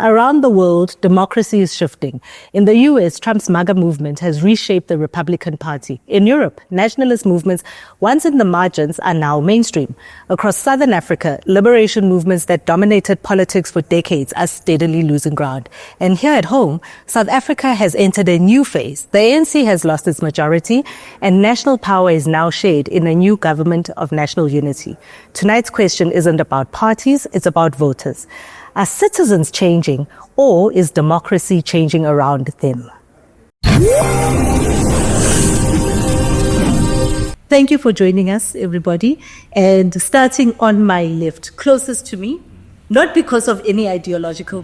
Around the world, democracy is shifting. In the US, Trump's MAGA movement has reshaped the Republican Party. In Europe, nationalist movements, once in the margins, are now mainstream. Across Southern Africa, liberation movements that dominated politics for decades are steadily losing ground. And here at home, South Africa has entered a new phase. The ANC has lost its majority, and national power is now shared in a new government of national unity. Tonight's question isn't about parties, it's about voters. Are citizens changing, or is democracy changing around them? Thank you for joining us, everybody. And starting on my left, closest to me, not because of any ideological...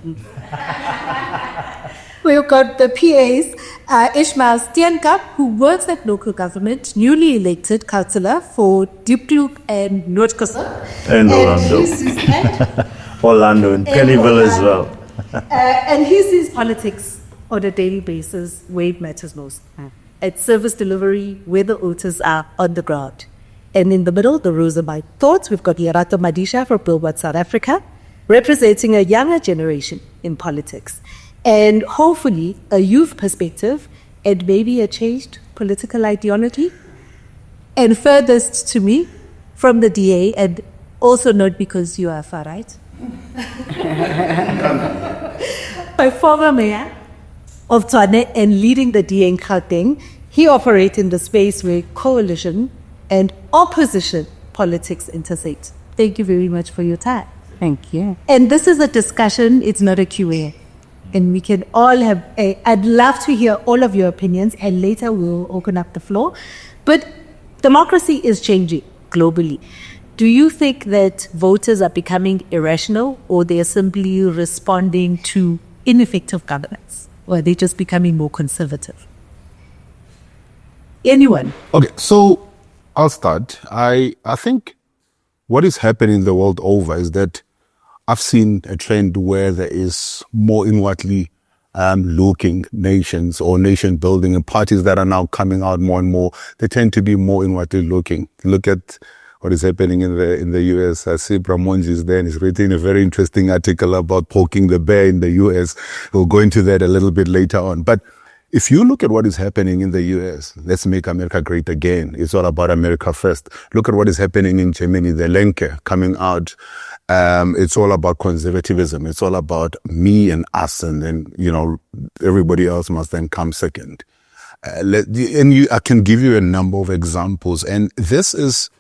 We've got the PAs, Ismael Steenkamp, who works at local government, newly elected councillor for Diepkloof and Noordkoster. And Orlando. Orlando and Pennyville as well. And he sees politics on a daily basis where it matters most. At service delivery, where the voters are on the ground. And in the middle, the Rose of My Thoughts, we've got Lerato Madisha from Billboard South Africa, representing a younger generation in politics. And hopefully a youth perspective and maybe a changed political ideology. And furthest to me, from the DA, and also not because you are far right, my former mayor of Tshwane and leading the DA in Gauteng, he operates in the space where coalition and opposition politics intersect. Thank you very much for your time. Thank you. And this is a discussion, it's not a Q&A. And we can all have, I'd love to hear all of your opinions, and later we'll open up the floor. But democracy is changing globally. Do you think that voters are becoming irrational, or they are simply responding to ineffective governance? Or are they just becoming more conservative? Anyone? Okay, so I'll start. I think what is happening the world over is that I've seen a trend where there is more inwardly looking nations or nation building, and parties that are now coming out more and more. They tend to be more inwardly looking. Look at what is happening in the US. I see Bramonji is there and he's written a very interesting article about poking the bear in the US. We'll go into that a little bit later on. But if you look at what is happening in the US, let's make America great again. It's all about America first. Look at what is happening in Germany, the Lenke coming out. It's all about conservatism. It's all about me and us, and then, everybody else must then come second. I can give you a number of examples, and this is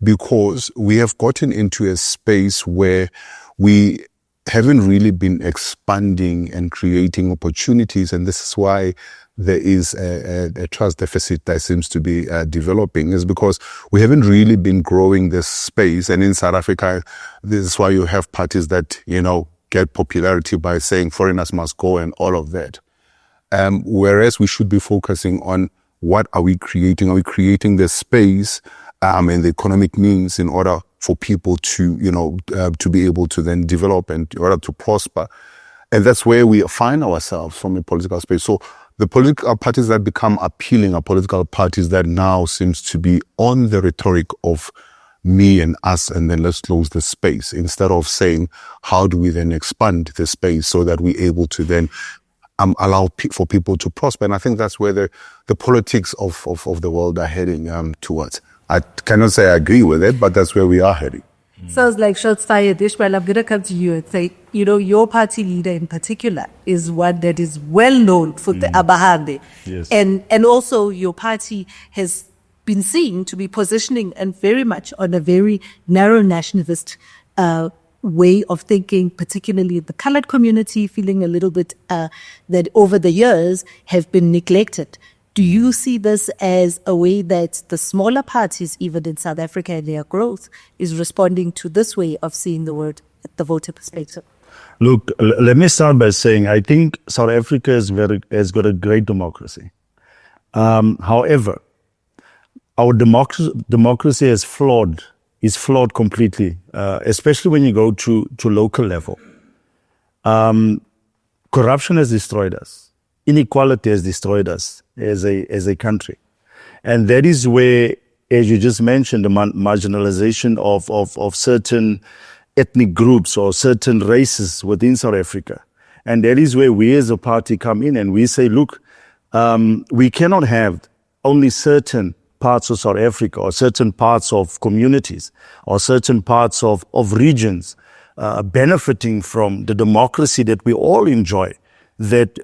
because we have gotten into a space where we haven't really been expanding and creating opportunities, and this is why there is a trust deficit that seems to be developing, is because we haven't really been growing this space. And in South Africa, this is why you have parties that, get popularity by saying foreigners must go and all of that. Whereas we should be focusing on what are we creating? Are we creating the space and the economic means in order for people to, to be able to then develop and in order to prosper? And that's where we find ourselves from a political space. So the political parties that become appealing are political parties that now seems to be on the rhetoric of me and us, and then let's close the space, instead of saying, how do we then expand the space so that we're able to then allow for people to prosper? And I think that's where the politics of the world are heading towards. I cannot say I agree with it, but that's where we are heading. Sounds like shots fired, Ishmael. I'm going to come to you and say, your party leader in particular is one that is well known for the Abahande. Yes. And also your party has been seen to be positioning and very much on a very narrow nationalist way of thinking, particularly the colored community, feeling a little bit that over the years have been neglected. Do you see this as a way that the smaller parties, even in South Africa and their growth, is responding to this way of seeing the world at the voter perspective? Look, let me start by saying I think South Africa has got a great democracy. However, our democracy is flawed completely, especially when you go to local level. Corruption has destroyed us. Inequality has destroyed us as a country. And that is where, as you just mentioned, the marginalization of certain ethnic groups or certain races within South Africa And that is where we as a party come in and we say, look, we cannot have only certain parts of South Africa or certain parts of communities or certain parts of regions benefiting from the democracy that we all enjoy, that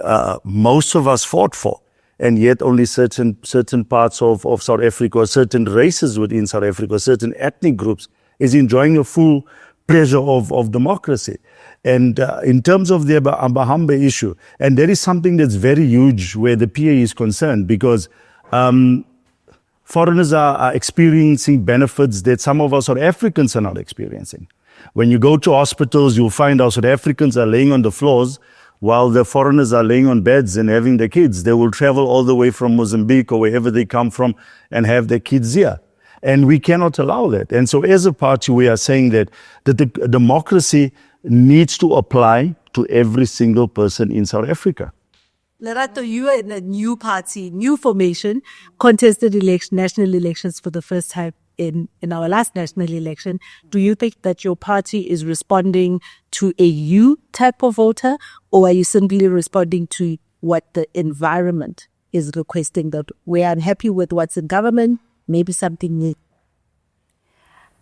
most of us fought for. And yet only certain parts of South Africa or certain races within South Africa, or certain ethnic groups is enjoying the full pleasure of democracy. And in terms of the Ambahamba issue, and that is something that's very huge where the PA is concerned, because foreigners are experiencing benefits that some of us South Africans are not experiencing. When you go to hospitals, you'll find our South Africans are laying on the floors while the foreigners are laying on beds and having their kids. They will travel all the way from Mozambique or wherever they come from and have their kids here. And we cannot allow that. And so as a party, we are saying that the democracy needs to apply to every single person in South Africa. Lerato, you are in a new party, new formation, contested national elections for the first time in our last national election. Do you think that your party is responding to a you type of voter, or are you simply responding to what the environment is requesting, that we're unhappy with what's in government, maybe something new?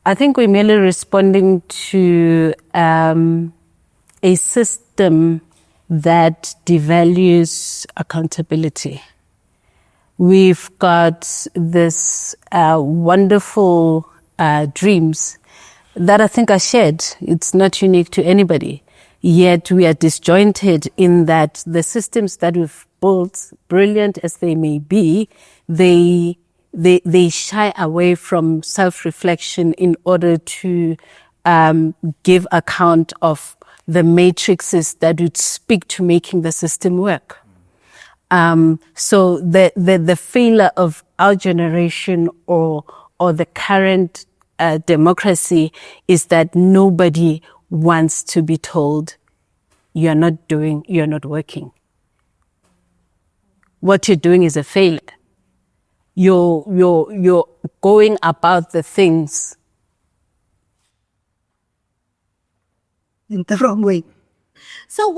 I think we're merely responding to a system that devalues accountability. We've got this wonderful dreams that I think are shared. It's not unique to anybody. Yet we are disjointed in that the systems that we've built, brilliant as they may be, they shy away from self-reflection in order to give account of the matrices that would speak to making the system work. So the failure of our generation or the current democracy is that nobody wants to be told, you're not working. What you're doing is a failure. You're going about the things in the wrong way. So,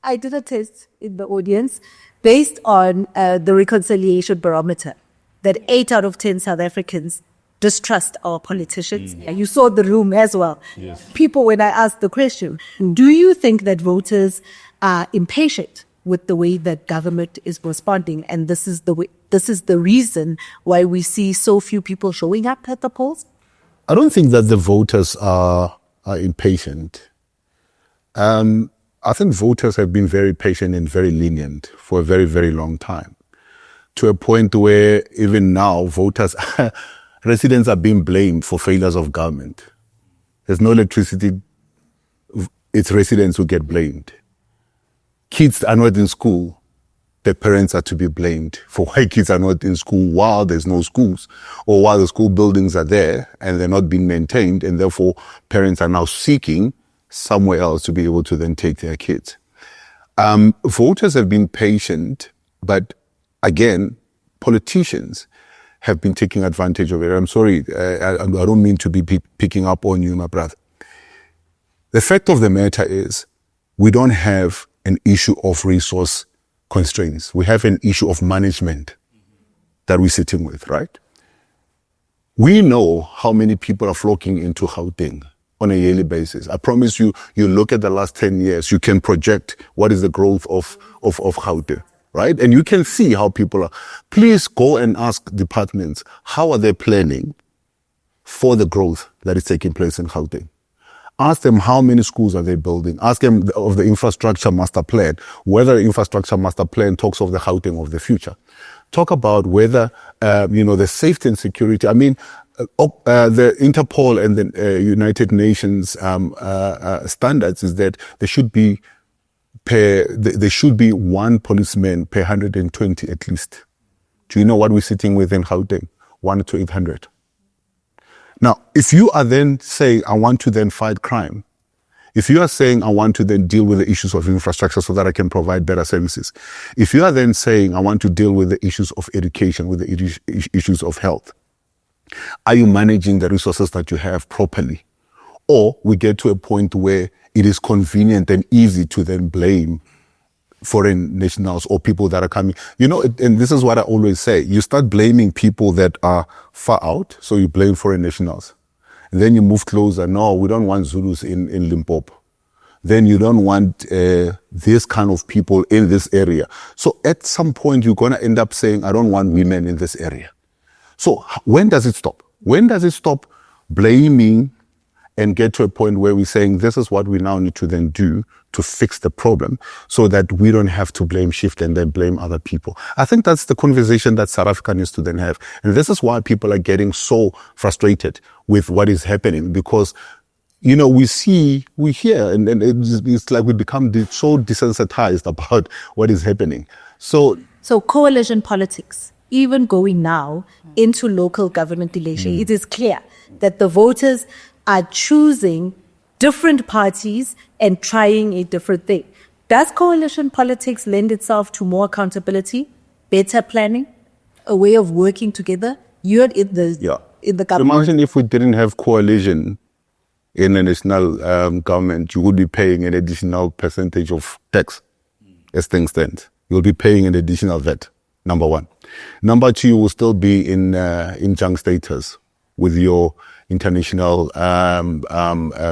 I did a test in the audience based on the reconciliation barometer that 8 out of 10 South Africans distrust our politicians. And you saw the room as well. Yes. People, when I asked the question, do you think that voters are impatient with the way that government is responding, and this is the reason why we see so few people showing up at the polls? I don't think that the voters are impatient. I think voters have been very patient and very lenient for a very, very long time, to a point where even now residents are being blamed for failures of government. There's no electricity, it's residents who get blamed. Kids are not in school, their parents are to be blamed for why kids are not in school while there's no schools, or while the school buildings are there and they're not being maintained, and therefore parents are now seeking somewhere else to be able to then take their kids. Voters have been patient, but again, politicians have been taking advantage of it. I'm sorry, I don't mean to be picking up on you, my brother. The fact of the matter is, we don't have an issue of resource constraints. We have an issue of management that we're sitting with, right? We know how many people are flocking into Gauteng on a yearly basis. I promise you, you look at the last 10 years, you can project what is the growth of Gauteng, right? And you can see how people are. Please go and ask departments, how are they planning for the growth that is taking place in Gauteng? Ask them how many schools are they building. Ask them of the infrastructure master plan, whether the infrastructure master plan talks of the Gauteng of the future. Talk about whether, the safety and security. I mean, the Interpol and the United Nations standards is that there should be one policeman per 120 at least. Do you know what we're sitting with in Gauteng? 1 to 800. Now, if you are then saying, I want to then fight crime, if you are saying, I want to then deal with the issues of infrastructure so that I can provide better services, if you are then saying, I want to deal with the issues of education, with the issues of health, are you managing the resources that you have properly? or we get to a point where it is convenient and easy to then blame foreign nationals or people that are coming. You know, and this is what I always say. You start blaming people that are far out, so you blame foreign nationals. And then you move closer. No, we don't want Zulus in Limpopo. Then you don't want this kind of people in this area. So at some point, you're going to end up saying, I don't want women in this area. So when does it stop? When does it stop blaming and get to a point where we're saying this is what we now need to then do to fix the problem so that we don't have to blame shift and then blame other people? I think that's the conversation that South Africa needs to then have. And this is why people are getting so frustrated with what is happening, because, you know, we hear, and it's like we become so desensitized about what is happening. So coalition politics, even going now into local government election, it is clear that the voters are choosing different parties and trying a different thing. Does coalition politics lend itself to more accountability, better planning, a way of working together? You're in the government. Imagine if we didn't have coalition in a national government, you would be paying an additional percentage of tax as things stand. You'll be paying an additional VAT, number one. Number two, you will still be in junk status with your international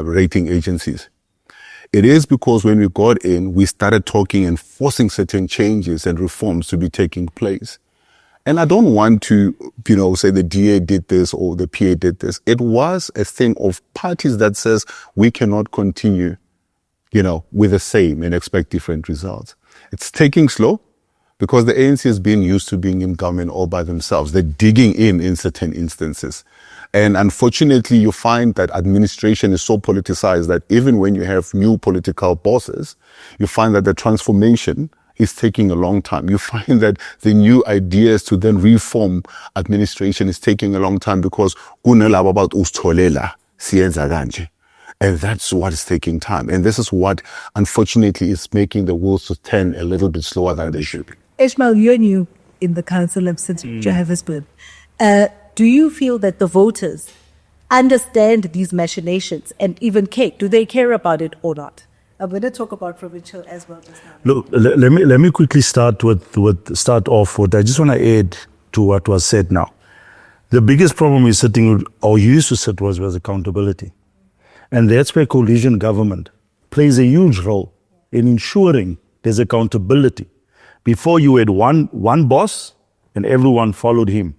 rating agencies. It is because when we got in, we started talking and forcing certain changes and reforms to be taking place. And I don't want to, you know, say the DA did this or the PA did this. It was a thing of parties that says we cannot continue, you know, with the same and expect different results. It's taking slow because the ANC has been used to being in government all by themselves. They're digging in certain instances. And unfortunately, you find that administration is so politicized that even when you have new political bosses, you find that the transformation is taking a long time. You find that the new ideas to then reform administration is taking a long time because about and that's what is taking time. And this is what, unfortunately, is making the wheels to turn a little bit slower than they should be. Ismael, you're new in the council of Johannesburg. Do you feel that the voters understand these machinations and even care? Do they care about it or not? I'm going to talk about provincial as well just now. Look, let me quickly start off with. I just want to add to what was said now. The biggest problem we're sitting with, or used to sit, was accountability, and that's where coalition government plays a huge role in ensuring there's accountability. Before, you had one boss and everyone followed him.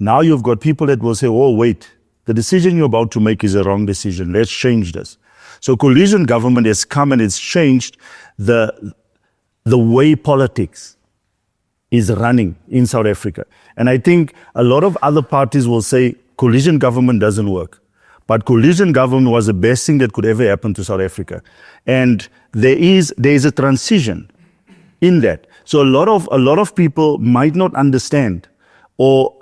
Now you've got people that will say, oh, wait, the decision you're about to make is a wrong decision. Let's change this. So coalition government has come and it's changed the way politics is running in South Africa. And I think a lot of other parties will say coalition government doesn't work. But coalition government was the best thing that could ever happen to South Africa. And there is a transition in that. So a lot of people might not understand or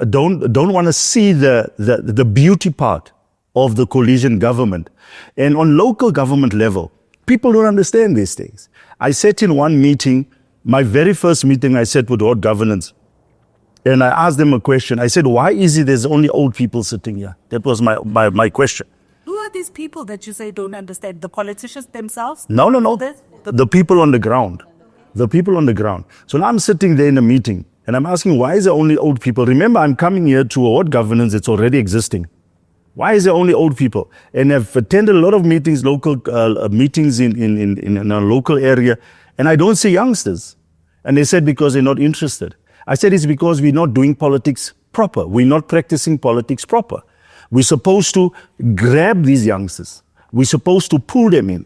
don't want to see the beauty part of the coalition government. And on local government level, people don't understand these things. I sat in one meeting, my very first meeting I sat with Ward Governance, and I asked them a question. I said, why is it there's only old people sitting here? That was my question. Who are these people that you say don't understand? The politicians themselves? No. The people on the ground. The people on the ground. So now I'm sitting there in a meeting, and I'm asking, why is there only old people? Remember, I'm coming here to a ward governance that's already existing. Why is there only old people? And I've attended a lot of meetings, local meetings in a local area, and I don't see youngsters. And they said because they're not interested. I said it's because we're not doing politics proper. We're not practicing politics proper. We're supposed to grab these youngsters. We're supposed to pull them in,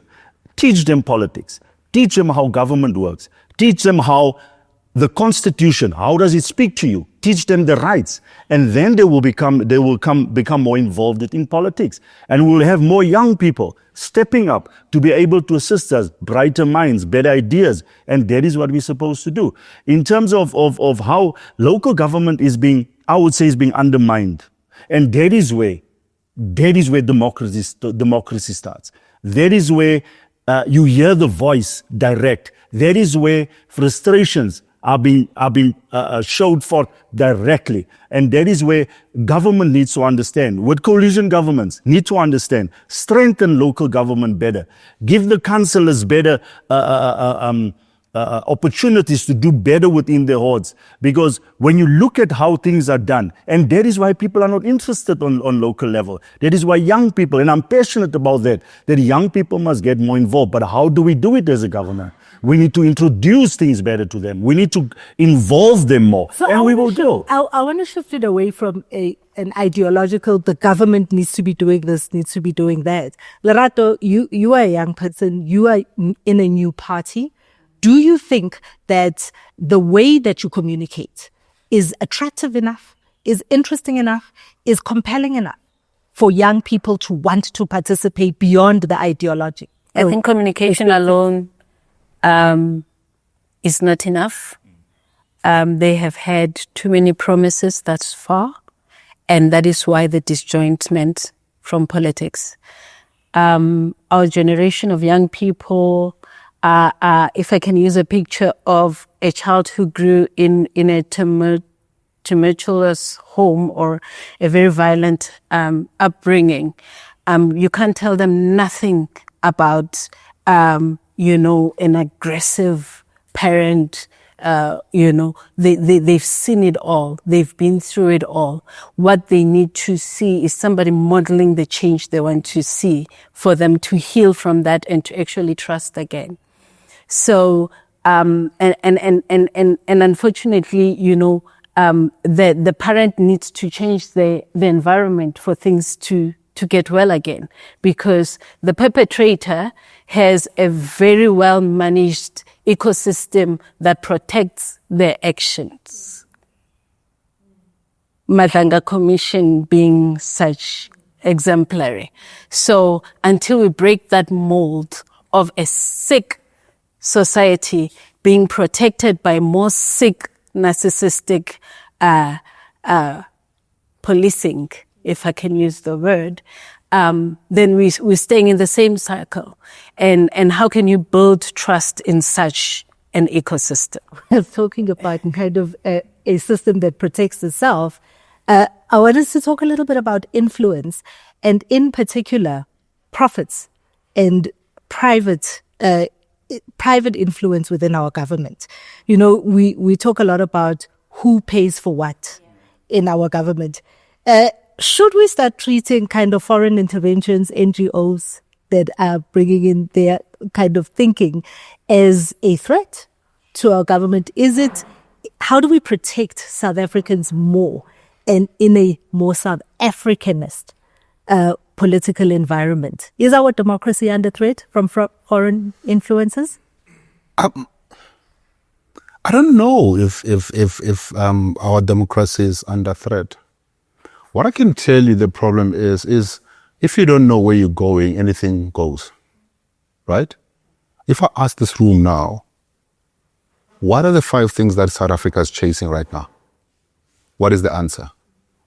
teach them politics, teach them how government works, teach them how the Constitution, how does it speak to you? Teach them the rights. And then they will become more involved in politics. And we'll have more young people stepping up to be able to assist us, brighter minds, better ideas. And that is what we're supposed to do. In terms of how local government is being undermined. And that is where democracy starts. That is where you hear the voice direct. That is where frustrations are being showed for directly. And that is where government needs to understand, with coalition governments, need to understand, strengthen local government better, give the councillors better opportunities to do better within their wards. Because when you look at how things are done, and that is why people are not interested on local level. That is why young people, and I'm passionate about that young people must get more involved. But how do we do it as a governor? We need to introduce things better to them. We need to involve them more. So and we will do. I want to shift it away from an ideological, the government needs to be doing this, needs to be doing that. Lerato, you are a young person. You are in a new party. Do you think that the way that you communicate is attractive enough, is interesting enough, is compelling enough for young people to want to participate beyond the ideology? I think communication alone is not enough. They have had too many promises thus far, and that is why the disjointment from politics. Our generation of young people, if I can use a picture of a child who grew in a tumultuous home or a very violent upbringing, you can't tell them nothing about, an aggressive parent. They've seen it all. They've been through it all. What they need to see is somebody modeling the change they want to see for them to heal from that and to actually trust again. So, and unfortunately, the parent needs to change the environment for things to get well again, because the perpetrator has a very well managed ecosystem that protects their actions. Madanga Commission being such exemplary. So until we break that mold of a sick society being protected by more sick, narcissistic policing, if I can use the word, then we're staying in the same cycle. And how can you build trust in such an ecosystem? Talking about kind of a system that protects itself, I want us to talk a little bit about influence, and in particular, profits and private influence within our government. We talk a lot about who pays for what in our government. Should we start treating kind of foreign interventions, NGOs that are bringing in their kind of thinking as a threat to our government? How do we protect South Africans more and in a more South Africanist political environment? Is our democracy under threat from foreign influences? I don't know if our democracy is under threat. What I can tell you the problem is if you don't know where you're going, anything goes, right? If I ask this room now, what are the 5 things that South Africa is chasing right now? What is the answer?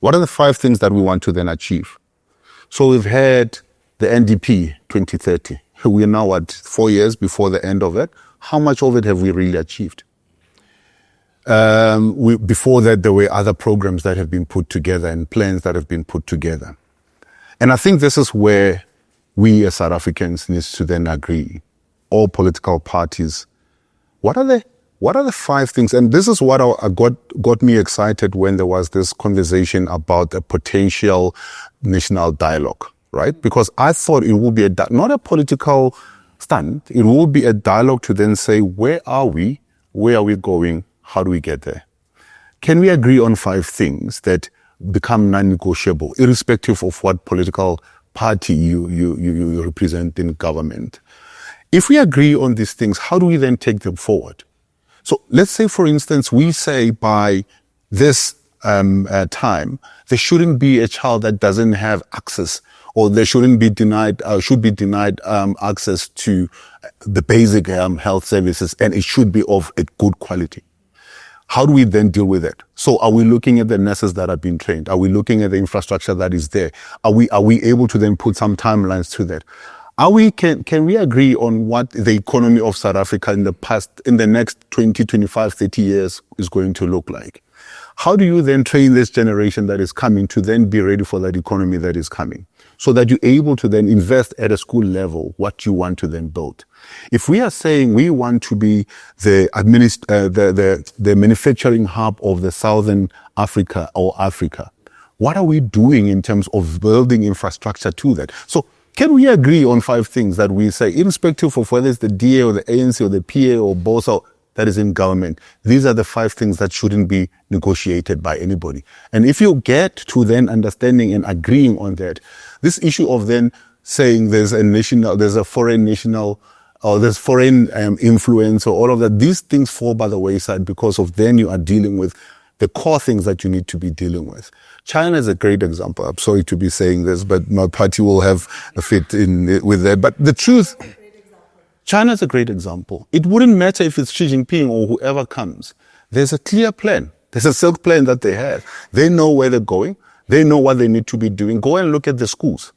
What are the 5 things that we want to then achieve? So we've had the NDP 2030. We are now 4 years before the end of it. How much of it have we really achieved? Before that, there were other programs that have been put together and plans that have been put together. And I think this is where we as South Africans need to then agree, all political parties, what are the 5 things? And this is what got me excited when there was this conversation about a potential national dialogue, right? Because I thought it would be not a political stand, it will be a dialogue to then say, where are we? Where are we going? How do we get there? Can we agree on 5 things that become non-negotiable, irrespective of what political party you represent in government? If we agree on these things, how do we then take them forward? So let's say, for instance, we say by this time, there shouldn't be a child that doesn't have access, or there shouldn't be denied, should be denied access to the basic health services, and it should be of a good quality. How do we then deal with it? So are we looking at the nurses that have been trained? Are we looking at the infrastructure that is there? Are we able to then put some timelines to that? Can we agree on what the economy of South Africa in the next 20, 25, 30 years is going to look like? How do you then train this generation that is coming to then be ready for that economy that is coming, so that you're able to then invest at a school level what you want to then build? If we are saying we want to be the manufacturing hub of the Southern Africa or Africa, what are we doing in terms of building infrastructure to that? So can we agree on 5 things that we say, irrespective of whether it's the DA or the ANC or the PA or BOSA that is in government, these are the 5 things that shouldn't be negotiated by anybody? And if you get to then understanding and agreeing on that, this issue of then saying there's a foreign national, or there's foreign influence or all of that, these things fall by the wayside, because of then you are dealing with the core things that you need to be dealing with. China is a great example. I'm sorry to be saying this, but my party will have a fit in with that. But the truth, China is a great example. It wouldn't matter if it's Xi Jinping or whoever comes. There's a clear plan. There's a silk plan that they have. They know where they're going. They know what they need to be doing. Go and look at the schools.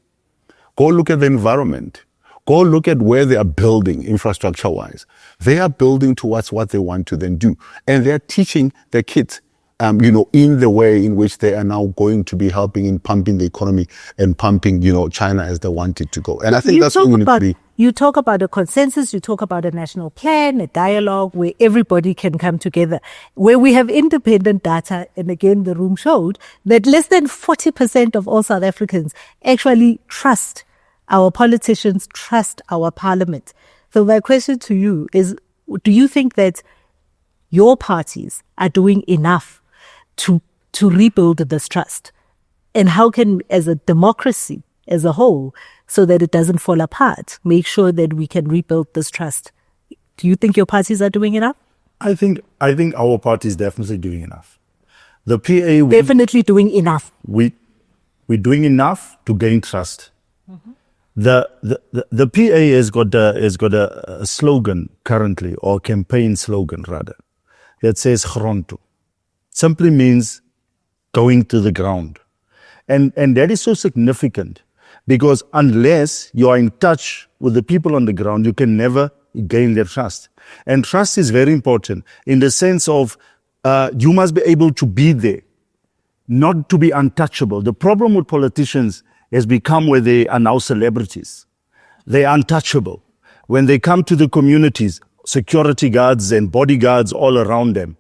Go look at the environment. Go look at where they are building infrastructure-wise. They are building towards what they want to then do. And they're teaching their kids in the way in which they are now going to be helping in pumping the economy and pumping, China as they want it to go. And I think that's what we need to be. You talk about a consensus, you talk about a national plan, a dialogue where everybody can come together, where we have independent data. And again, the room showed that less than 40% of all South Africans actually trust our politicians, trust our parliament. So my question to you is, do you think that your parties are doing enough to rebuild this trust? And how can, as a democracy as a whole, so that it doesn't fall apart, make sure that we can rebuild this trust? Do you think your parties are doing enough? I think our party is definitely doing enough. The PA... Definitely doing enough. We're doing enough to gain trust. Mm-hmm. The PA has got a slogan currently, or campaign slogan rather, that says Gronto. Simply means going to the ground. And that is so significant, because unless you are in touch with the people on the ground, you can never gain their trust. And trust is very important in the sense of you must be able to be there, not to be untouchable. The problem with politicians has become where they are now celebrities. They are untouchable. When they come to the communities, security guards and bodyguards all around them.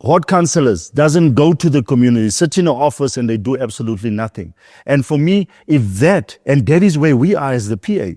Ward councillors doesn't go to the community, sit in an office and they do absolutely nothing. And for me, and that is where we are as the PA.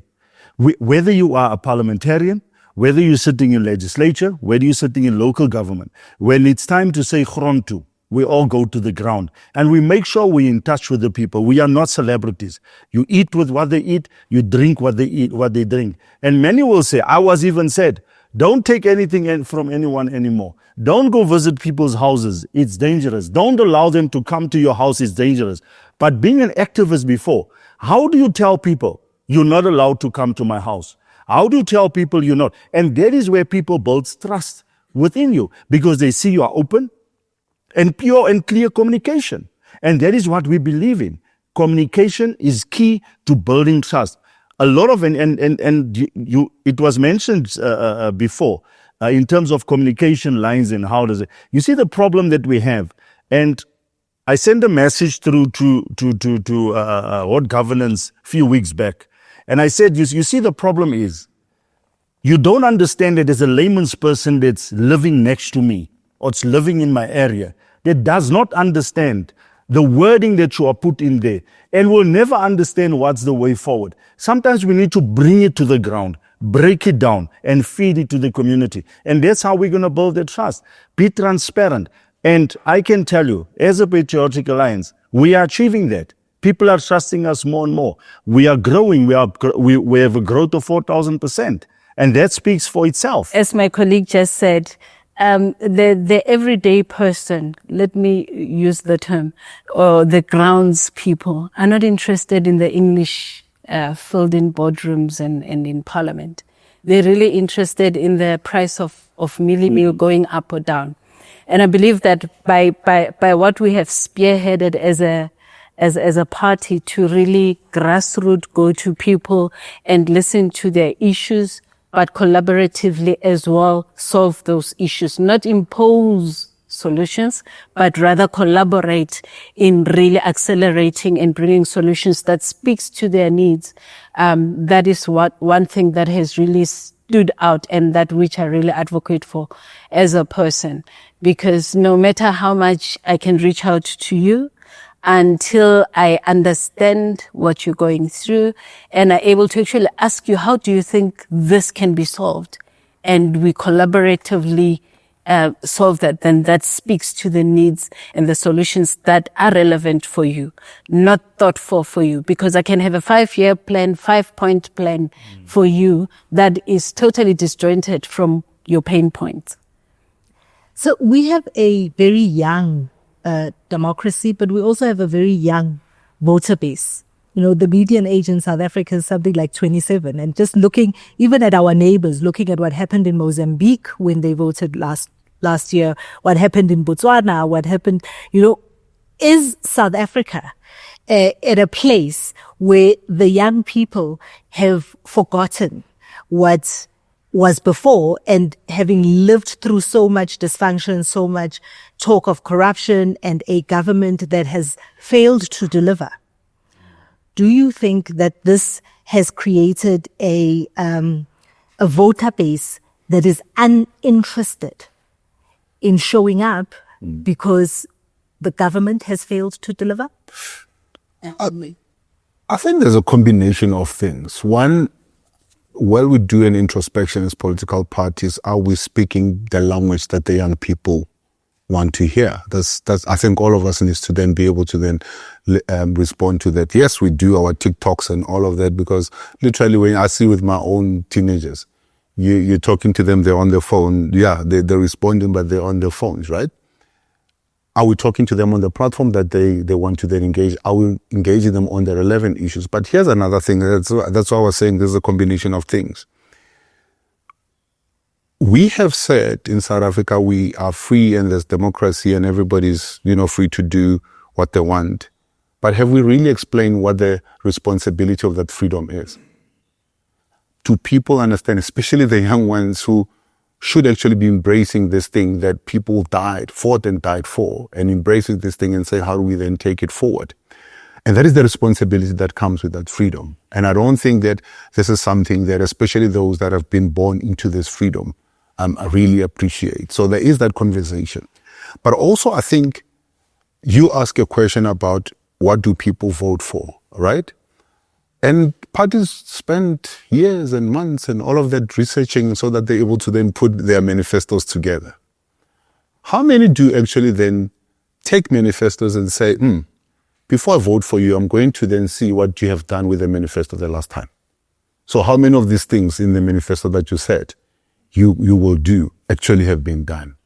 Whether you are a parliamentarian, whether you're sitting in legislature, whether you're sitting in local government, when it's time to say Gronto, we all go to the ground and we make sure we're in touch with the people. We are not celebrities. You eat with what they eat, you drink what they eat, what they drink. And many will say, I was even said, don't take anything from anyone anymore. Don't go visit people's houses. It's dangerous. Don't allow them to come to your house. It's dangerous. But being an activist before, how do you tell people you're not allowed to come to my house? How do you tell people you're not? And that is where people build trust within you, because they see you are open and pure and clear communication. And that is what we believe in. Communication is key to building trust. A lot of, it was mentioned before, in terms of communication lines and how does it, you see the problem that we have. And I sent a message through to Ward Governance a few weeks back. And I said, you see the problem is, you don't understand that as a layman's person that's living next to me, or it's living in my area, that does not understand the wording that you are put in there, and will never understand what's the way forward. Sometimes we need to bring it to the ground, break it down, and feed it to the community. And that's how we're going to build the trust. Be transparent. And I can tell you, as a Patriotic Alliance, we are achieving that. People are trusting us more and more. We are growing. We have a growth of 4,000%. And that speaks for itself. As my colleague just said, the everyday person, let me use the term, or the grounds people, are not interested in the English filled in boardrooms and in parliament. They're really interested in the price of mealie meal going up or down. And I believe that by what we have spearheaded as a party to really grassroots go to people and listen to their issues, but collaboratively as well solve those issues, not impose solutions, but rather collaborate in really accelerating and bringing solutions that speaks to their needs. That is one thing that has really stood out, and that which I really advocate for as a person, because no matter how much I can reach out to you, until I understand what you're going through and are able to actually ask you, how do you think this can be solved? And we collaboratively solve that, then that speaks to the needs and the solutions that are relevant for you, not thoughtful for you. Because I can have a 5-year plan, 5-point plan for you that is totally disjointed from your pain points. So we have a very young democracy, but we also have a very young voter base. You know, the median age in South Africa is something like 27. And just looking even at our neighbors, looking at what happened in Mozambique when they voted last year, what happened in Botswana, what happened, you know, is South Africa at a place where the young people have forgotten what was before, and having lived through so much dysfunction, so much talk of corruption and a government that has failed to deliver? Do you think that this has created a voter base that is uninterested in showing up because the government has failed to deliver? I think there's a combination of things. One, while we do an introspection as political parties, are we speaking the language that the young people want to hear? That's I think all of us needs to then be able to then respond to that. Yes, we do our TikToks and all of that, because literally when I see with my own teenagers, you're talking to them, they're on their phone. Yeah, they're responding, but they're on their phones, right? Are we talking to them on the platform that they want to then engage? Are we engaging them on the relevant issues? But here's another thing. That's why I was saying there's a combination of things. We have said in South Africa we are free and there's democracy and everybody's, free to do what they want. But have we really explained what the responsibility of that freedom is? Do people understand, especially the young ones who should actually be embracing this thing that people fought and died for, and embracing this thing and say, how do we then take it forward? And that is the responsibility that comes with that freedom. And I don't think that this is something that especially those that have been born into this freedom really appreciate. So there is that conversation. But also I think you ask a question about what do people vote for, right? And parties spend years and months and all of that researching so that they're able to then put their manifestos together. How many do actually then take manifestos and say, before I vote for you, I'm going to then see what you have done with the manifesto the last time. So how many of these things in the manifesto that you said you will do actually have been done?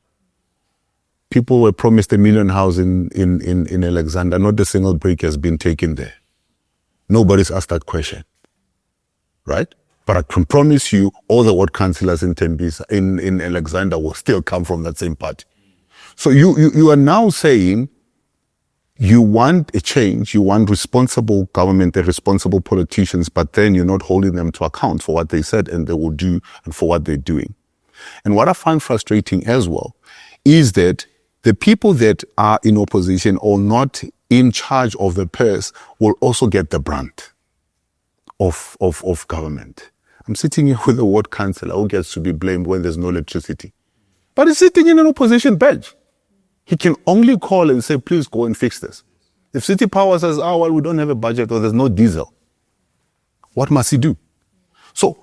People were promised 1 million house in Alexander. Not a single brick has been taken there. Nobody's asked that question, right? But I can promise you all the ward councillors in Tembisa, in Alexander will still come from that same party. So you are now saying you want a change, you want responsible government and responsible politicians, but then you're not holding them to account for what they said and they will do and for what they're doing. And what I find frustrating as well is that the people that are in opposition or not in charge of the purse will also get the brunt of government. I'm sitting here with a ward councillor who gets to be blamed when there's no electricity. But he's sitting in an opposition bench. He can only call and say, please go and fix this. If City Power says, we don't have a budget or there's no diesel, what must he do? So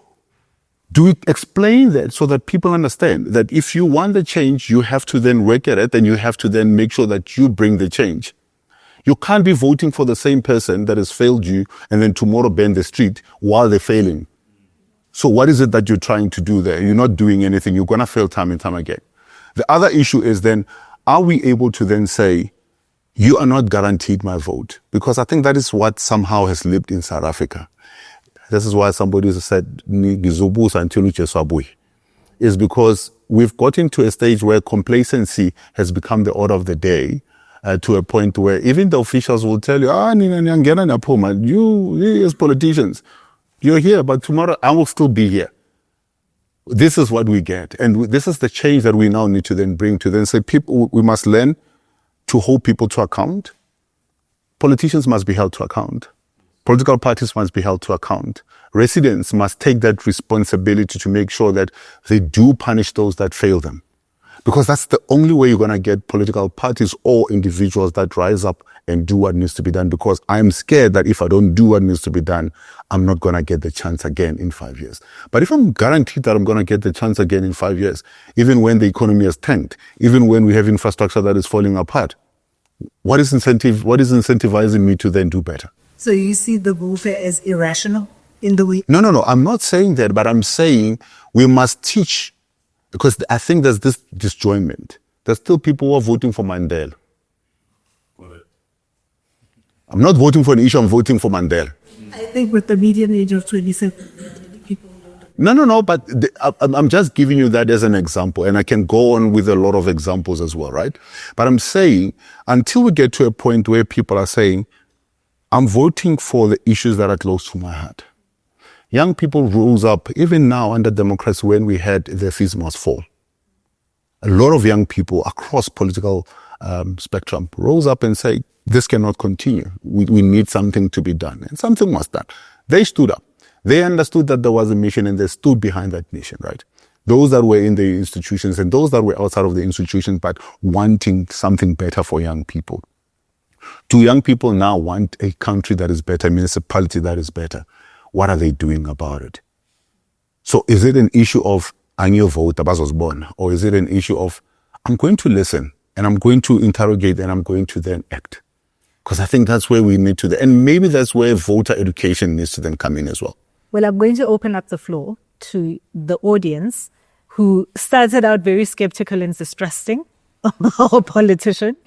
do we explain that so that people understand that if you want the change, you have to then work at it and you have to then make sure that you bring the change. You can't be voting for the same person that has failed you and then tomorrow bend the street while they're failing. So what is it that you're trying to do there? You're not doing anything. You're going to fail time and time again. The other issue is then, are we able to then say, you are not guaranteed my vote? Because I think that is what somehow has lived in South Africa. This is why somebody said, is because we've gotten to a stage where complacency has become the order of the day. to a point where even the officials will tell you, you as politicians, you're here, but tomorrow I will still be here. This is what we get. And this is the change that we now need to then bring to them. Say, people, we must learn to hold people to account. Politicians must be held to account. Political parties must be held to account. Residents must take that responsibility to make sure that they do punish those that fail them. Because that's the only way you're going to get political parties or individuals that rise up and do what needs to be done. Because I'm scared that if I don't do what needs to be done, I'm not going to get the chance again in 5 years. But if I'm guaranteed that I'm going to get the chance again in 5 years, even when the economy has tanked, even when we have infrastructure that is falling apart, what is incentivizing me to then do better? So you see the warfare as irrational in the way? No. I'm not saying that, but I'm saying we must teach. Because I think there's this disjointment. There's still people who are voting for Mandela. I'm not voting for an issue, I'm voting for Mandela. I think with the median age of 27, people don't. No, but I'm just giving you that as an example, and I can go on with a lot of examples as well, right? But I'm saying, until we get to a point where people are saying, I'm voting for the issues that are close to my heart. Young people rose up, even now under democracy, when we had the fees must fall. A lot of young people across political spectrum rose up and say, this cannot continue. We need something to be done. And something was done. They stood up. They understood that there was a mission and they stood behind that mission, right? Those that were in the institutions and those that were outside of the institutions, but wanting something better for young people. Do young people now want a country that is better, a municipality that is better? What are they doing about it? So is it an issue of annual vote, or is it an issue of I'm going to listen and I'm going to interrogate and I'm going to then act? Because I think that's where we need to, and maybe that's where voter education needs to then come in as well. Well, I'm going to open up the floor to the audience who started out very skeptical and distrusting of our politician.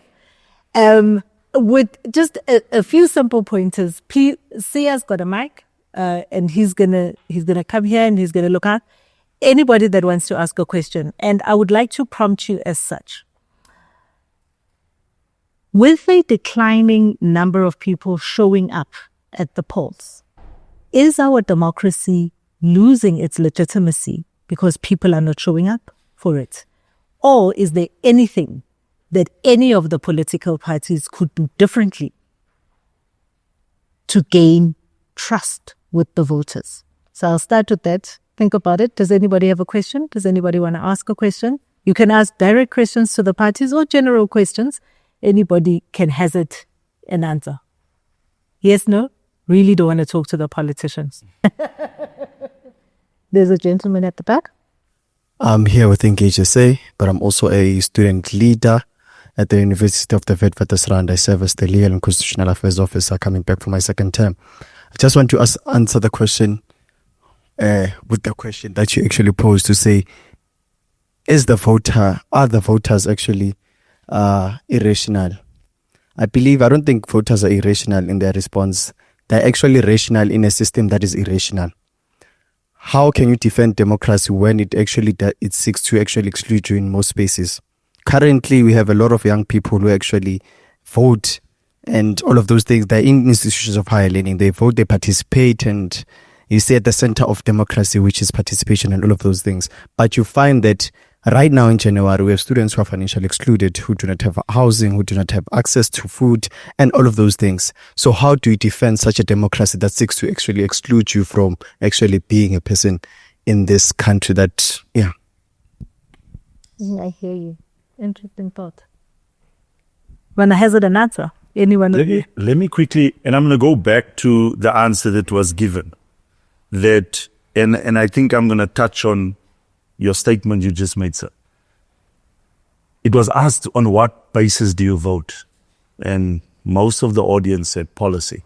With just a few simple pointers. Sia's got a mic. And he's gonna come here and he's gonna look at anybody that wants to ask a question. And I would like to prompt you as such. With a declining number of people showing up at the polls, is our democracy losing its legitimacy because people are not showing up for it? Or is there anything that any of the political parties could do differently to gain trust with the voters? So I'll start with that. Think about it. Does anybody have a question? Does anybody want to ask a question? You can ask direct questions to the parties or general questions. Anybody can hazard an answer. Yes, no? Really don't want to talk to the politicians. There's a gentleman at the back. I'm here with Engage SA, but I'm also a student leader at the University of the Witwatersrand. I serve as the Legal and Constitutional Affairs Officer coming back for my second term. I just want to answer the question with the question that you actually posed to say, are the voters actually irrational? I don't think voters are irrational in their response. They're actually rational in a system that is irrational. How can you defend democracy when it seeks to actually exclude you in most spaces? Currently, we have a lot of young people who actually vote and all of those things. They're in institutions of higher learning. They vote, they participate, and you see at the center of democracy, which is participation and all of those things. But you find that right now in January, we have students who are financially excluded, who do not have housing, who do not have access to food, and all of those things. So how do you defend such a democracy that seeks to actually exclude you from actually being a person in this country that, I hear you. Interesting thought. Want to hazard an answer? Anyone? Let me quickly, and I'm going to go back to the answer that was given. That, and I think I'm going to touch on your statement you just made, sir. It was asked, on what basis do you vote? And most of the audience said policy.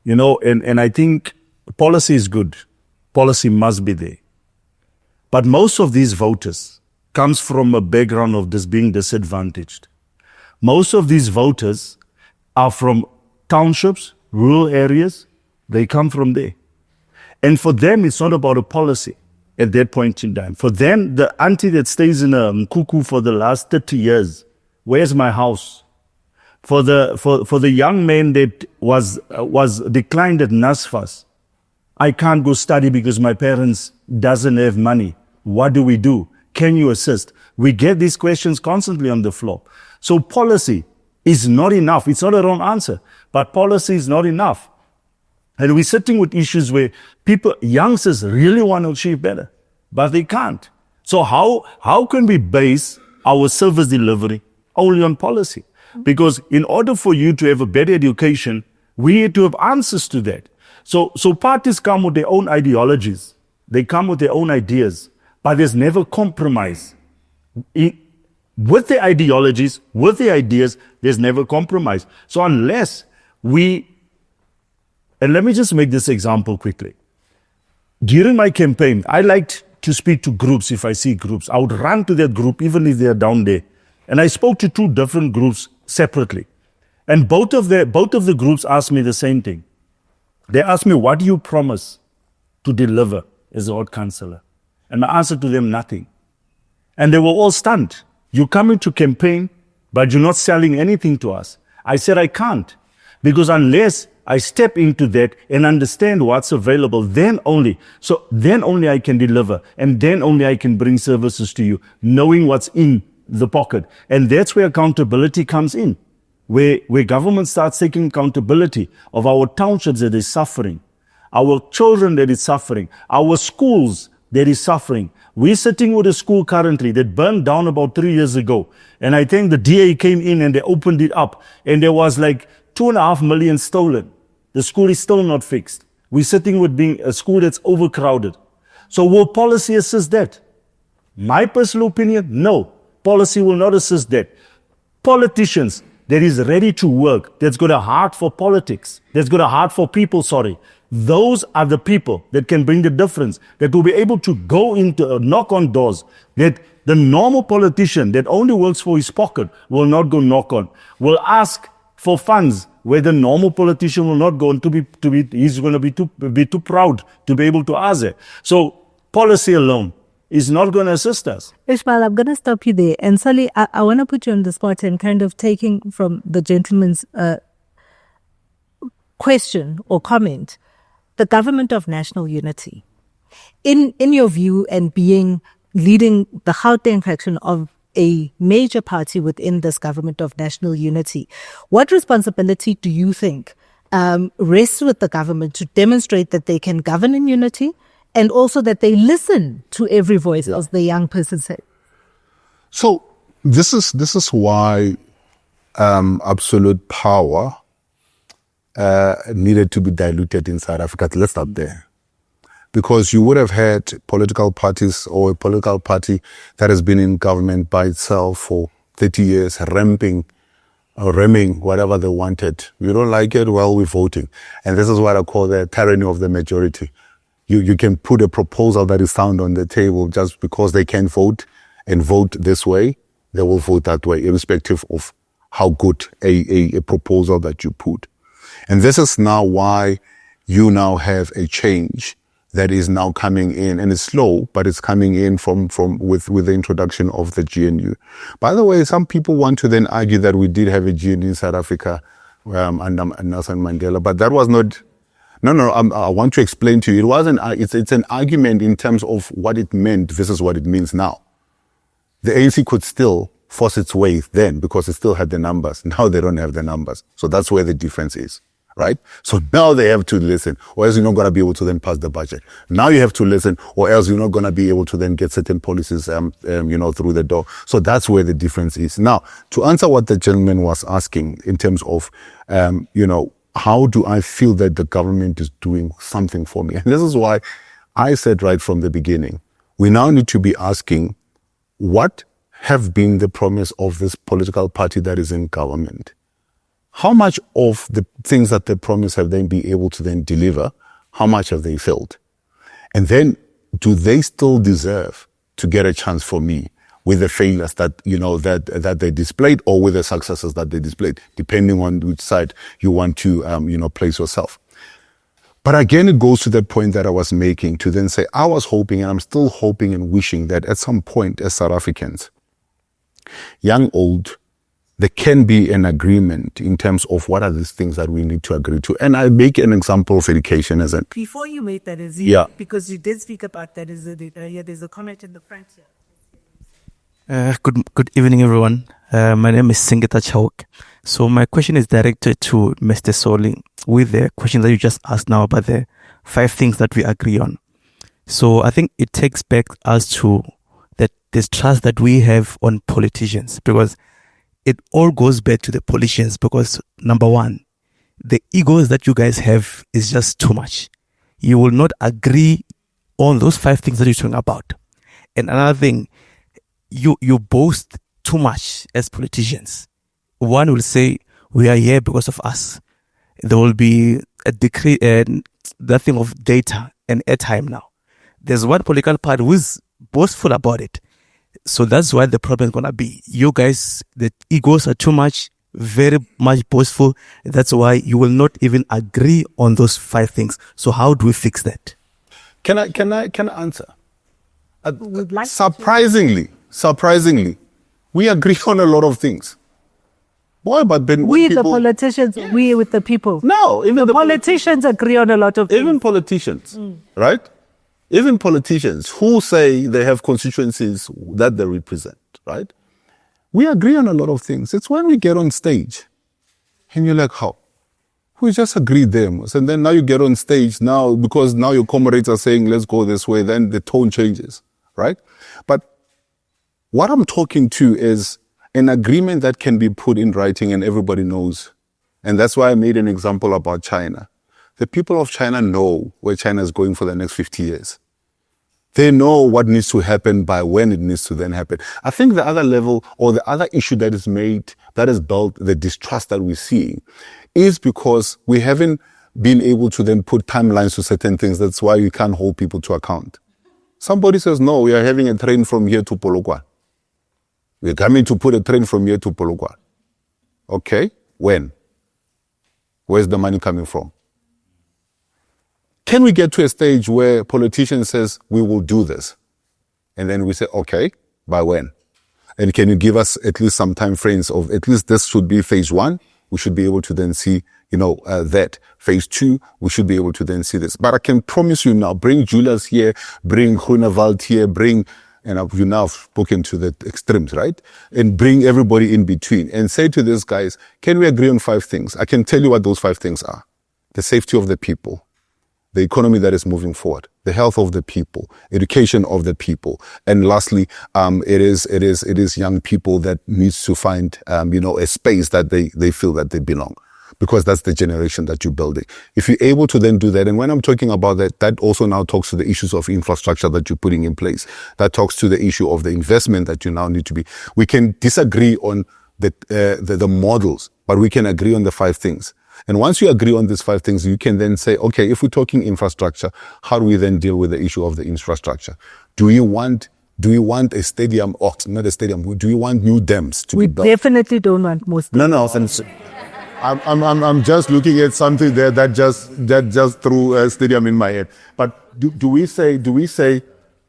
And I think policy is good. Policy must be there. But most of these voters comes from a background of this being disadvantaged. Most of these voters are from townships, rural areas. They come from there. And for them, it's not about a policy at that point in time. For them, the auntie that stays in a mkuku for the last 30 years where's my house? For the young man that was declined at NSFAS, I can't go study because my parents doesn't have money. What do we do? Can you assist? We get these questions constantly on the floor. So policy is not enough. It's not a wrong answer, but policy is not enough. And we're sitting with issues where youngsters really want to achieve better, but they can't. So how can we base our service delivery only on policy? Because in order for you to have a better education, we need to have answers to that. So parties come with their own ideologies. They come with their own ideas, but there's never compromise. With the ideologies, with the ideas, there's never compromise. So unless and let me just make this example quickly. During my campaign, I liked to speak to groups. If I see groups, I would run to that group, even if they're down there. And I spoke to 2 different groups separately. And both of the groups asked me the same thing. They asked me, what do you promise to deliver as a ward councillor? And my answer to them, nothing. And they were all stunned. You're coming to campaign, but you're not selling anything to us. I said, I can't. Because unless I step into that and understand what's available, then only I can deliver. And then only I can bring services to you, knowing what's in the pocket. And that's where accountability comes in, where government starts taking accountability of our townships that is suffering, our children that is suffering, our schools that is suffering. We're sitting with a school currently that burned down about 3 years ago. And I think the DA came in and they opened it up. And there was like 2.5 million stolen. The school is still not fixed. We're sitting with being a school that's overcrowded. So will policy assist that? My personal opinion, no. Policy will not assist that. Politicians that is ready to work, that's got a heart for politics, that's got a heart for people, those are the people that can bring the difference, that will be able to go into, knock on doors, that the normal politician that only works for his pocket will not go knock on, will ask for funds where the normal politician will not go, and he's going to be too proud to be able to ask it. So policy alone is not going to assist us. Ismael, I'm going to stop you there. And Sally, I want to put you on the spot and kind of taking from the gentleman's question or comment, the government of national unity. In your view, and leading the Gauteng faction of a major party within this government of national unity, what responsibility do you think rests with the government to demonstrate that they can govern in unity and also that they listen to every voice, as the young person said? So this is why absolute power needed to be diluted in South Africa. Let's start there. Because you would have had political parties or a political party that has been in government by itself for 30 years, ramming whatever they wanted. You don't like it? Well, we're voting. And this is what I call the tyranny of the majority. You can put a proposal that is sound on the table just because they can vote and vote this way, they will vote that way, irrespective of how good a proposal that you put. And this is now why you now have a change that is now coming in, and it's slow, but it's coming in with the introduction of the GNU. By the way, some people want to then argue that we did have a GNU in South Africa under Nelson Mandela, but that was not. No. I want to explain to you. It wasn't. It's an argument in terms of what it meant. This is what it means now. The ANC could still force its way then because it still had the numbers. Now they don't have the numbers, so that's where the difference is. Right? So now they have to listen, or else you're not going to be able to then pass the budget. Now you have to listen, or else you're not going to be able to then get certain policies, through the door. So that's where the difference is. Now, to answer what the gentleman was asking in terms of, how do I feel that the government is doing something for me? And this is why I said right from the beginning, we now need to be asking, what have been the promise of this political party that is in government? How much of the things that they promise have they been able to then deliver? How much have they failed? And then, do they still deserve to get a chance for me with the failures that, that they displayed, or with the successes that they displayed, depending on which side you want to, place yourself. But again, it goes to the point that I was making to then say, I was hoping, and I'm still hoping and wishing that at some point as South Africans, young, old, there can be an agreement in terms of what are these things that we need to agree to. And I make an example of education as a... Before you made that, because you did speak about that, there's a comment in the front here. Good evening, everyone. My name is Singita Chowk. So my question is directed to Mr. Soli with the question that you just asked now about the 5 things that we agree on. So I think it takes back us to that this trust that we have on politicians, because it all goes back to the politicians, because number one, the egos that you guys have is just too much. You will not agree on those 5 things that you're talking about. And another thing, you boast too much as politicians. One will say, we are here because of us. There will be a decree and that thing of data and airtime now. There's one political party who is boastful about it. So that's why the problem is going to be. You guys, the egos are too much, very much boastful. That's why you will not even agree on those 5 things. So how do we fix that? Can I answer? Surprisingly, we agree on a lot of things. Boy, but then we, the politicians, we with the people. No, even the politicians agree on a lot of things. Even politicians, right? Even politicians who say they have constituencies that they represent, right? We agree on a lot of things. It's when we get on stage and you're like, how? We just agreed them. And then now you get on stage now, because now your comrades are saying, let's go this way, then the tone changes, right? But what I'm talking to is an agreement that can be put in writing and everybody knows. And that's why I made an example about China. The people of China know where China is going for the next 50 years. They know what needs to happen by when it needs to then happen. I think the other level or the other issue that is made, that has built the distrust that we're seeing, is because we haven't been able to then put timelines to certain things. That's why we can't hold people to account. Somebody says, no, we are having a train from here to Polokwane. We're coming to put a train from here to Polokwane. Okay, when? Where's the money coming from? Can we get to a stage where politicians says, we will do this? And then we say, okay, by when? And can you give us at least some time frames of at least this should be phase 1? We should be able to then see, that. Phase 2, we should be able to then see this. But I can promise you now, bring Julius here, bring Groenewald here, and you now have spoken to the extremes, right? And bring everybody in between and say to these guys, can we agree on 5 things? I can tell you what those 5 things are. The safety of the people, the economy that is moving forward, the health of the people, education of the people, and lastly, it is young people that needs to find, a space that they feel that they belong, because that's the generation that you're building. If you're able to then do that, and when I'm talking about that, that also now talks to the issues of infrastructure that you're putting in place. That talks to the issue of the investment that you now need to be. We can disagree on the models, but we can agree on the 5 things. And once you agree on these 5 things, you can then say, okay, if we're talking infrastructure, how do we then deal with the issue of the infrastructure? Do you want a stadium, or not a stadium, do you want new dams to be built? We definitely don't want most. No. I'm just looking at something there that just threw a stadium in my head. But do we say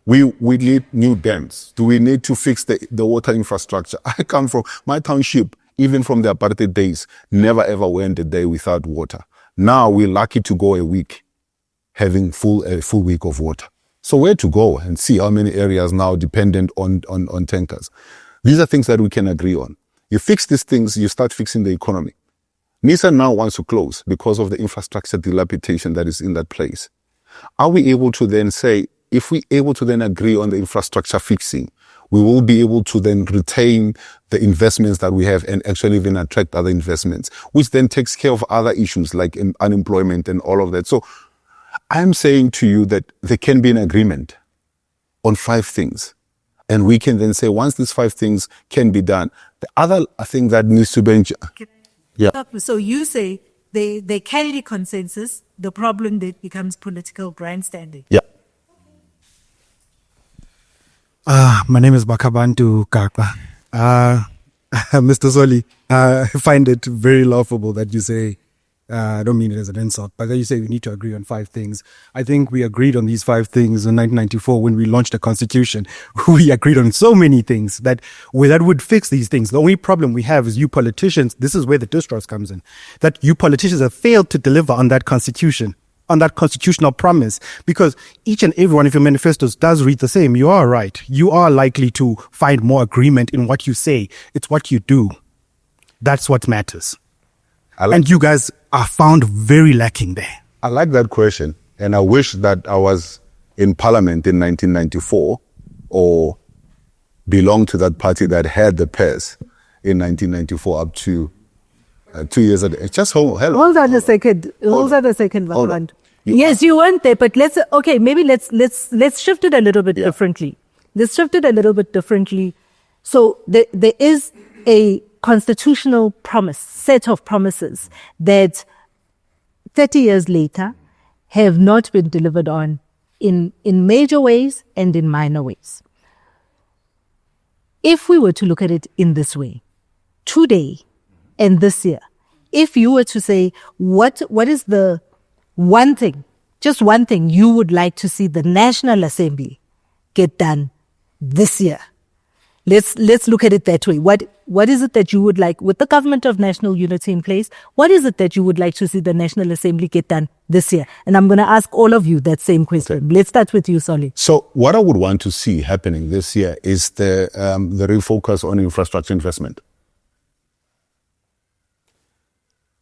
we need new dams? Do we need to fix the water infrastructure? I come from my township. Even from the apartheid days, never ever went a day without water. Now we're lucky to go a week having a full week of water. So where to go and see how many areas now dependent on tankers? These are things that we can agree on. You fix these things, you start fixing the economy. Nissan now wants to close because of the infrastructure dilapidation that is in that place. Are we able to then say, if we're able to then agree on the infrastructure fixing, we will be able to then retain the investments that we have and actually even attract other investments, which then takes care of other issues like unemployment and all of that. So I'm saying to you that there can be an agreement on 5 things. And we can then say, once these 5 things can be done, the other thing that needs to be... Yeah. So you say there can be consensus. The problem that becomes political grandstanding. Yeah. My name is Bakabantu Kaka. Mr. Soli, I find it very laughable that you say I don't mean it as an insult, but then you say we need to agree on 5 things. I think we agreed on these 5 things in 1994 when we launched the constitution. We agreed on so many things that would fix these things. The only problem we have is you politicians, this is where the distrust comes in, that you politicians have failed to deliver on that constitution, on that constitutional promise, because each and every one of your manifestos does read the same. You are right. You are likely to find more agreement in what you say. It's what you do. That's what matters. And you guys are found very lacking there. I like that question, and I wish that I was in Parliament in 1994 or belonged to that party that had the PES in 1994 up to 2 years ago. Just hold on a second. Hold on a second, Vakant. Yes, you weren't there, but let's shift it a little bit differently. Let's shift it a little bit differently. So there is a constitutional set of promises that 30 years later have not been delivered on in major ways and in minor ways. If we were to look at it in this way, today and this year, if you were to say, what is the one thing, just one thing you would like to see the National Assembly get done this year? Let's look at it that way. What is it that you would like, with the government of national unity in place, what is it that you would like to see the National Assembly get done this year? And I'm going to ask all of you that same question. Okay. Let's start with you, Solly. So what I would want to see happening this year is the refocus on infrastructure investment.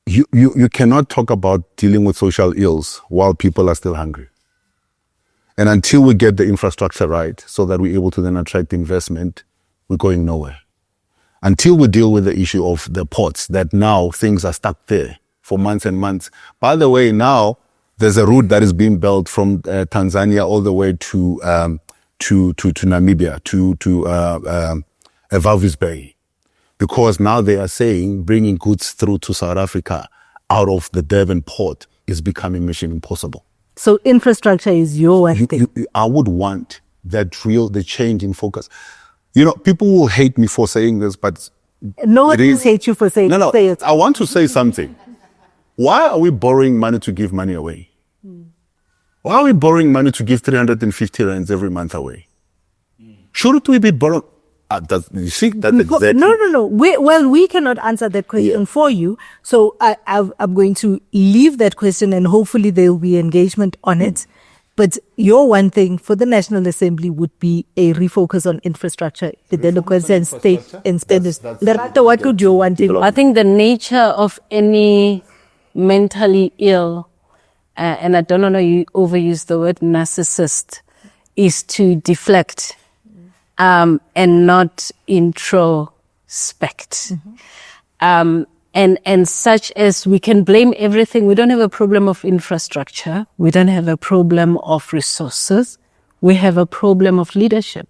You cannot talk about dealing with social ills while people are still hungry. And until we get the infrastructure right so that we're able to then attract investment, we're going nowhere. Until we deal with the issue of the ports, that now things are stuck there for months and months. By the way, now there's a route that is being built from Tanzania all the way to Namibia, to Walvis Bay. Because now they are saying bringing goods through to South Africa out of the Durban port is becoming mission impossible. So infrastructure is your one thing. I would want the change in focus. You know, people will hate me for saying this, but no one will hate you for saying no. Say it. I want to say something. Why are we borrowing money to give money away? Why are we borrowing money to give 350 rands every month away? Shouldn't we be borrowing? You see that exactly? No. We cannot answer that question for you. So I'm going to leave that question, and hopefully there will be engagement on it. But your one thing for the National Assembly would be a refocus on infrastructure, development and state and spending. Lerato, what would your one thing? I think the nature of any mentally ill, and I don't know, you overuse the word narcissist, is to deflect and not introspect. And such as we can blame everything. We don't have a problem of infrastructure. We don't have a problem of resources. We have a problem of leadership.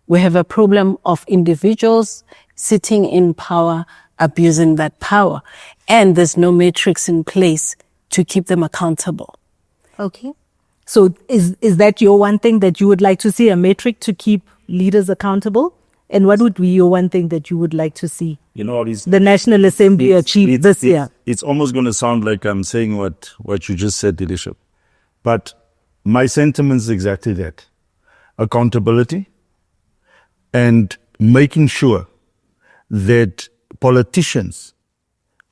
We have a problem of individuals sitting in power, abusing that power. And there's no matrix in place to keep them accountable. Okay. So is that your one thing that you would like to see, a metric to keep leaders accountable? And what would be your one thing that you would like to see the National Assembly achieve this year? It's almost going to sound like I'm saying what you just said, leadership. But my sentiment is exactly that. Accountability and making sure that politicians,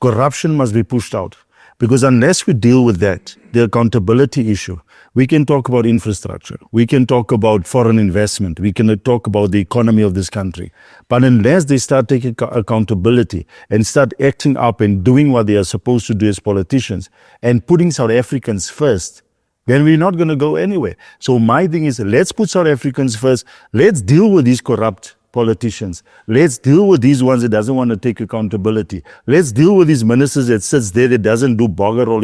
corruption must be pushed out. Because unless we deal with that, the accountability issue, we can talk about infrastructure, we can talk about foreign investment, we can talk about the economy of this country. But unless they start taking accountability and start acting up and doing what they are supposed to do as politicians and putting South Africans first, then we're not going to go anywhere. So my thing is, let's put South Africans first. Let's deal with these corrupt politicians. Let's deal with these ones that doesn't want to take accountability. Let's deal with these ministers that sits there that doesn't do bugger all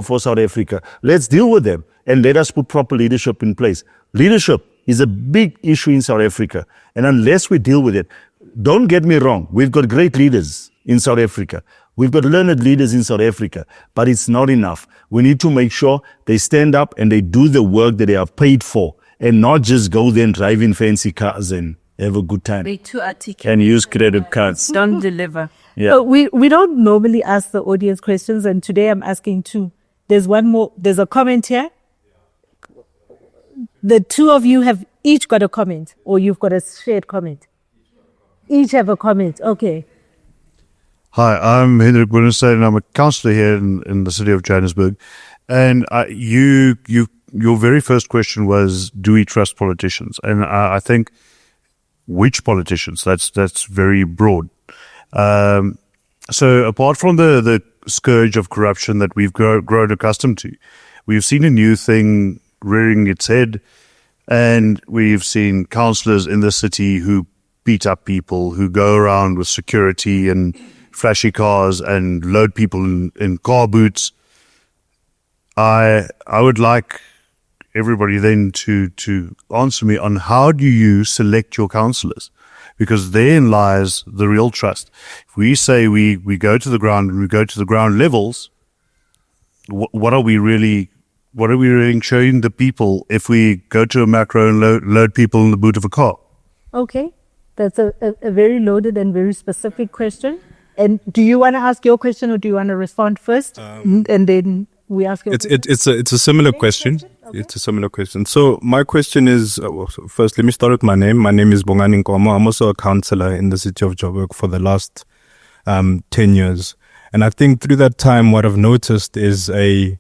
for South Africa. Let's deal with them and let us put proper leadership in place. Leadership is a big issue in South Africa, and unless we deal with it, don't get me wrong, we've got great leaders in South Africa. We've got learned leaders in South Africa, but it's not enough. We need to make sure they stand up and they do the work that they are paid for, and not just go there and drive in fancy cars and have a good time. Be too articulate. And use credit cards. Don't deliver. Yeah. We don't normally ask the audience questions, and today I'm asking two. There's one more. There's a comment here. The two of you have each got a comment, or you've got a shared comment. Each have a comment. Okay. Hi, I'm Hendrik Boonestein, and I'm a councillor here in the city of Johannesburg. And your very first question was, do we trust politicians? And I think, which politicians? That's very broad. So apart from the scourge of corruption that we've grown accustomed to, we've seen a new thing rearing its head, and we've seen councillors in the city who beat up people, who go around with security and flashy cars and load people in car boots. I would like everybody then to answer me on how do you select your councillors? Because therein lies the real trust. If we say we go to the ground and we go to the ground levels, what are we really showing the people if we go to a macro and load people in the boot of a car? Okay. That's a very loaded and very specific question. And do you want to ask your question, or do you want to respond first? And then we ask your question? It's a similar question. Okay. It's a similar question. So my question is, first, let me start with my name. My name is Bongani Nkomo. I'm also a councillor in the city of Joburg for the last 10 years. And I think through that time, what I've noticed is a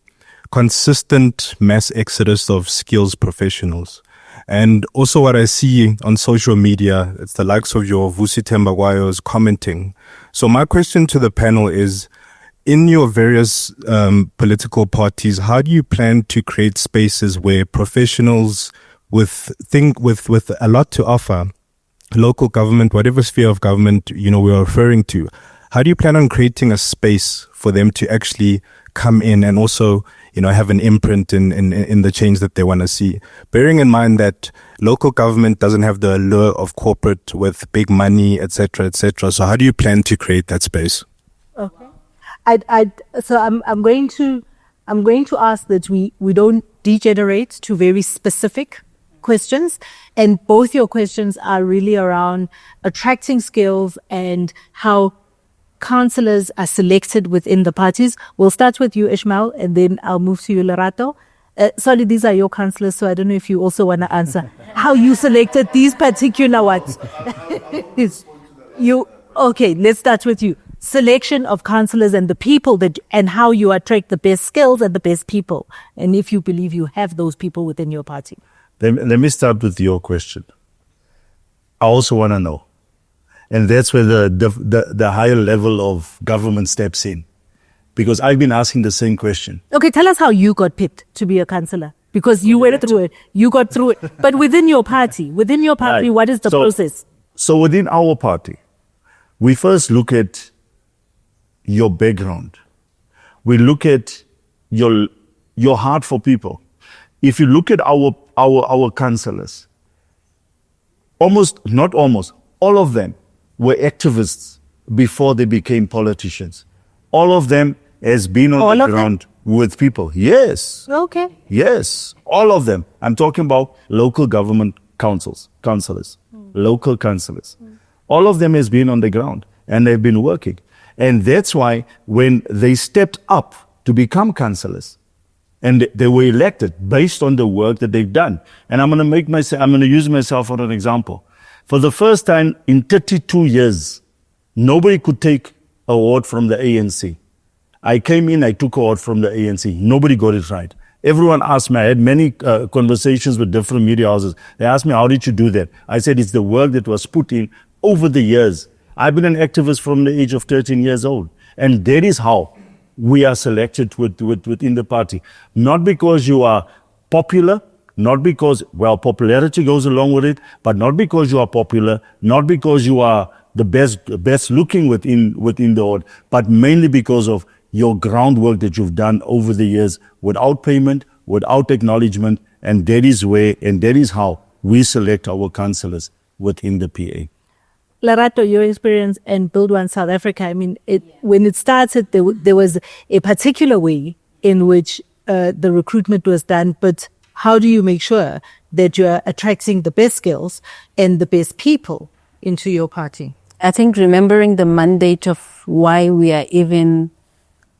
consistent mass exodus of skills professionals. And also what I see on social media, it's the likes of your Vusi Thembagwayos commenting. So my question to the panel is, in your various political parties, how do you plan to create spaces where professionals with a lot to offer, local government, whatever sphere of government, we're referring to, how do you plan on creating a space for them to actually come in and also, have an imprint in the change that they want to see? Bearing in mind that local government doesn't have the allure of corporate with big money, etc., etc. So how do you plan to create that space? Okay. So I'm going to ask that we don't degenerate to very specific questions, and both your questions are really around attracting skills and how councillors are selected within the parties. We'll start with you, Ismael, and then I'll move to you, Lerato. Sorry, these are your councillors, so I don't know if you also want to answer how you selected these particular ones. Okay, let's start with you. Selection of councillors and the people and how you attract the best skills and the best people, and if you believe you have those people within your party. Let me start with your question. I also want to know. And that's where the higher level of government steps in. Because I've been asking the same question. Okay, tell us how you got picked to be a councillor. Because you went through it, you got through it. But within your party, Right. what is the process? So within our party, we first look at your background. We look at your heart for people. If you look at our councillors, all of them were activists before they became politicians. All of them has been on the ground with people. Yes. Okay. Yes. All of them. I'm talking about local government councillors, local councillors. All of them has been on the ground and they've been working. And that's why when they stepped up to become councillors, and they were elected based on the work that they've done. And I'm going to use myself for an example. For the first time in 32 years, nobody could take an award from the ANC. I came in, I took an award from the ANC. Nobody got it right. Everyone asked me, I had many conversations with different media houses. They asked me, how did you do that? I said, it's the work that was put in over the years. I've been an activist from the age of 13 years old. And that is how we are selected within the party. Not because you are popular, not because, popularity goes along with it, but not because you are popular, not because you are the best looking within the org, but mainly because of your groundwork that you've done over the years without payment, without acknowledgement, and that is how we select our councillors within the PA. Lerato, your experience and Build One South Africa, I mean, when it started, there was a particular way in which the recruitment was done, but how do you make sure that you're attracting the best skills and the best people into your party? I think remembering the mandate of why we are even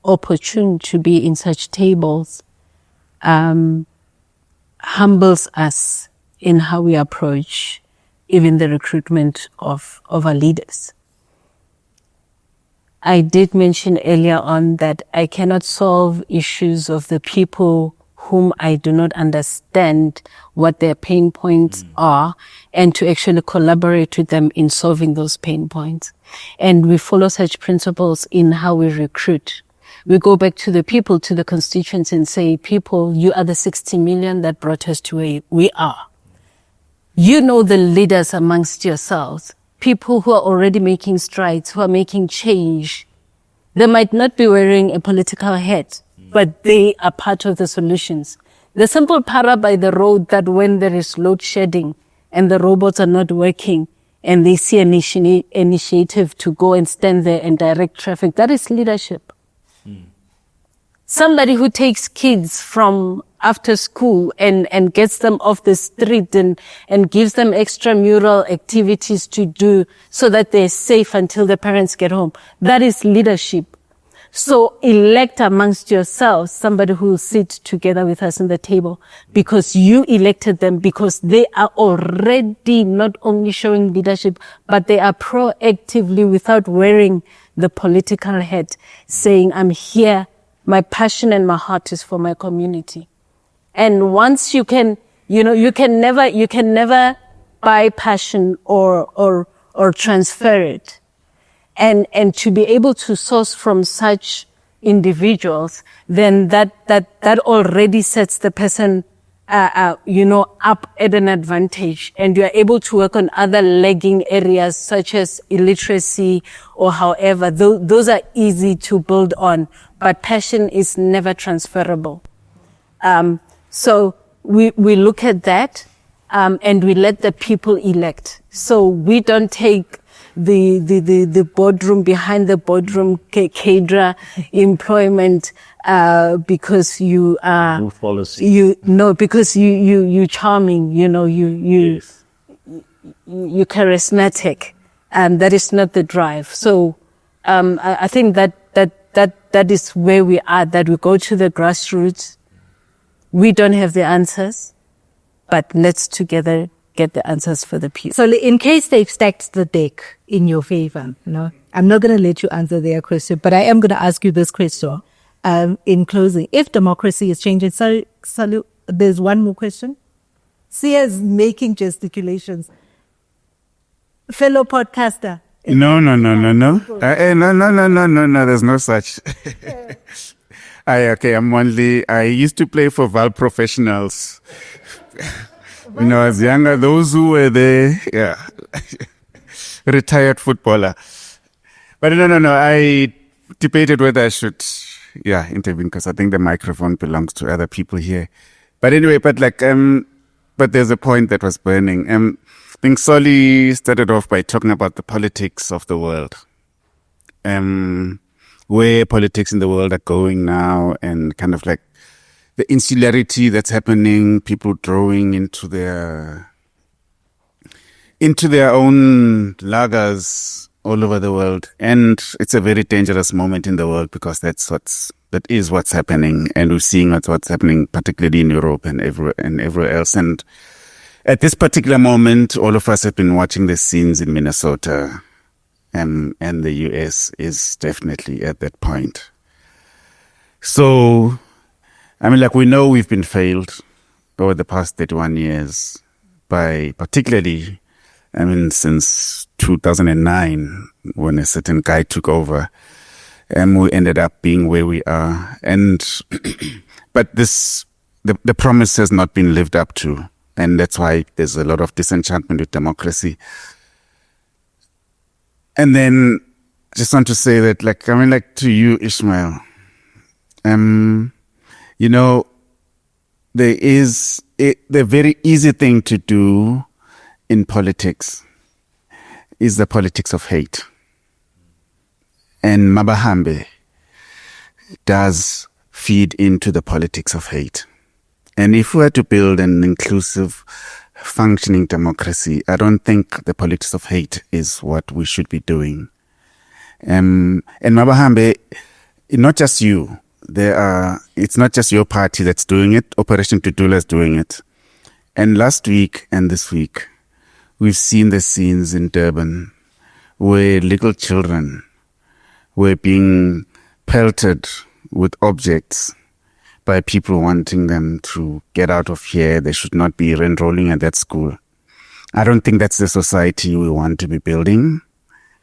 opportune to be in such tables humbles us in how we approach even the recruitment of our leaders. I did mention earlier on that I cannot solve issues of the people whom I do not understand what their pain points are, and to actually collaborate with them in solving those pain points. And we follow such principles in how we recruit. We go back to the people, to the constituents, and say, people, you are the 60 million that brought us to where we are. You know the leaders amongst yourselves, people who are already making strides, who are making change. They might not be wearing a political hat, but they are part of the solutions. The simple para by the road that when there is load shedding and the robots are not working and they see an initiative to go and stand there and direct traffic, that is leadership. Somebody who takes kids from after school and gets them off the street and gives them extramural activities to do so that they're safe until the parents get home. That is leadership. So elect amongst yourselves somebody who will sit together with us in the table because you elected them, because they are already not only showing leadership, but they are proactively, without wearing the political hat, saying, I'm here. My passion and my heart is for my community. And once you can, you can never buy passion or transfer it. And to be able to source from such individuals, then that already sets the person, up at an advantage. And you are able to work on other lagging areas such as illiteracy or however. Those are easy to build on, but passion is never transferable. So we look at that, and we let the people elect. So we don't take the boardroom, behind the boardroom cadre employment, because you are, because you charming, you charismatic, and that is not the drive. So, I think that is where we are, that we go to the grassroots. We don't have the answers, but let's together get the answers for the people. So in case they've stacked the deck in your favor, I'm not going to let you answer their question, but I am going to ask you this question in closing. If democracy is changing, Salu, there's one more question. Sia's making gesticulations. Fellow podcaster. No. No, there's no such. I used to play for Val Professionals. When I was younger, those who were there, retired footballer. But no, I debated whether I should, intervene, because I think the microphone belongs to other people here. But anyway, but there's a point that was burning. I think Solly started off by talking about the politics of the world. Where politics in the world are going now, and kind of like the insularity that's happening, people drawing into their own lagers all over the world. And it's a very dangerous moment in the world, because that is what's happening, and we're seeing what's happening, particularly in Europe and everywhere else. And at this particular moment, all of us have been watching the scenes in Minnesota, and the US is definitely at that point. So, we know we've been failed over the past 31 years by, particularly, since 2009, when a certain guy took over, and we ended up being where we are. But the promise has not been lived up to. And that's why there's a lot of disenchantment with democracy. And then I just want to say that, to you, Ismael, the very easy thing to do in politics is the politics of hate. And Mabahambe does feed into the politics of hate. And if we were to build an inclusive, functioning democracy, I don't think the politics of hate is what we should be doing. And Mabahambe, not just you. It's not just your party that's doing it. Operation Tutula is doing it. And last week and this week, we've seen the scenes in Durban where little children were being pelted with objects by people wanting them to get out of here. They should not be enrolling at that school. I don't think that's the society we want to be building,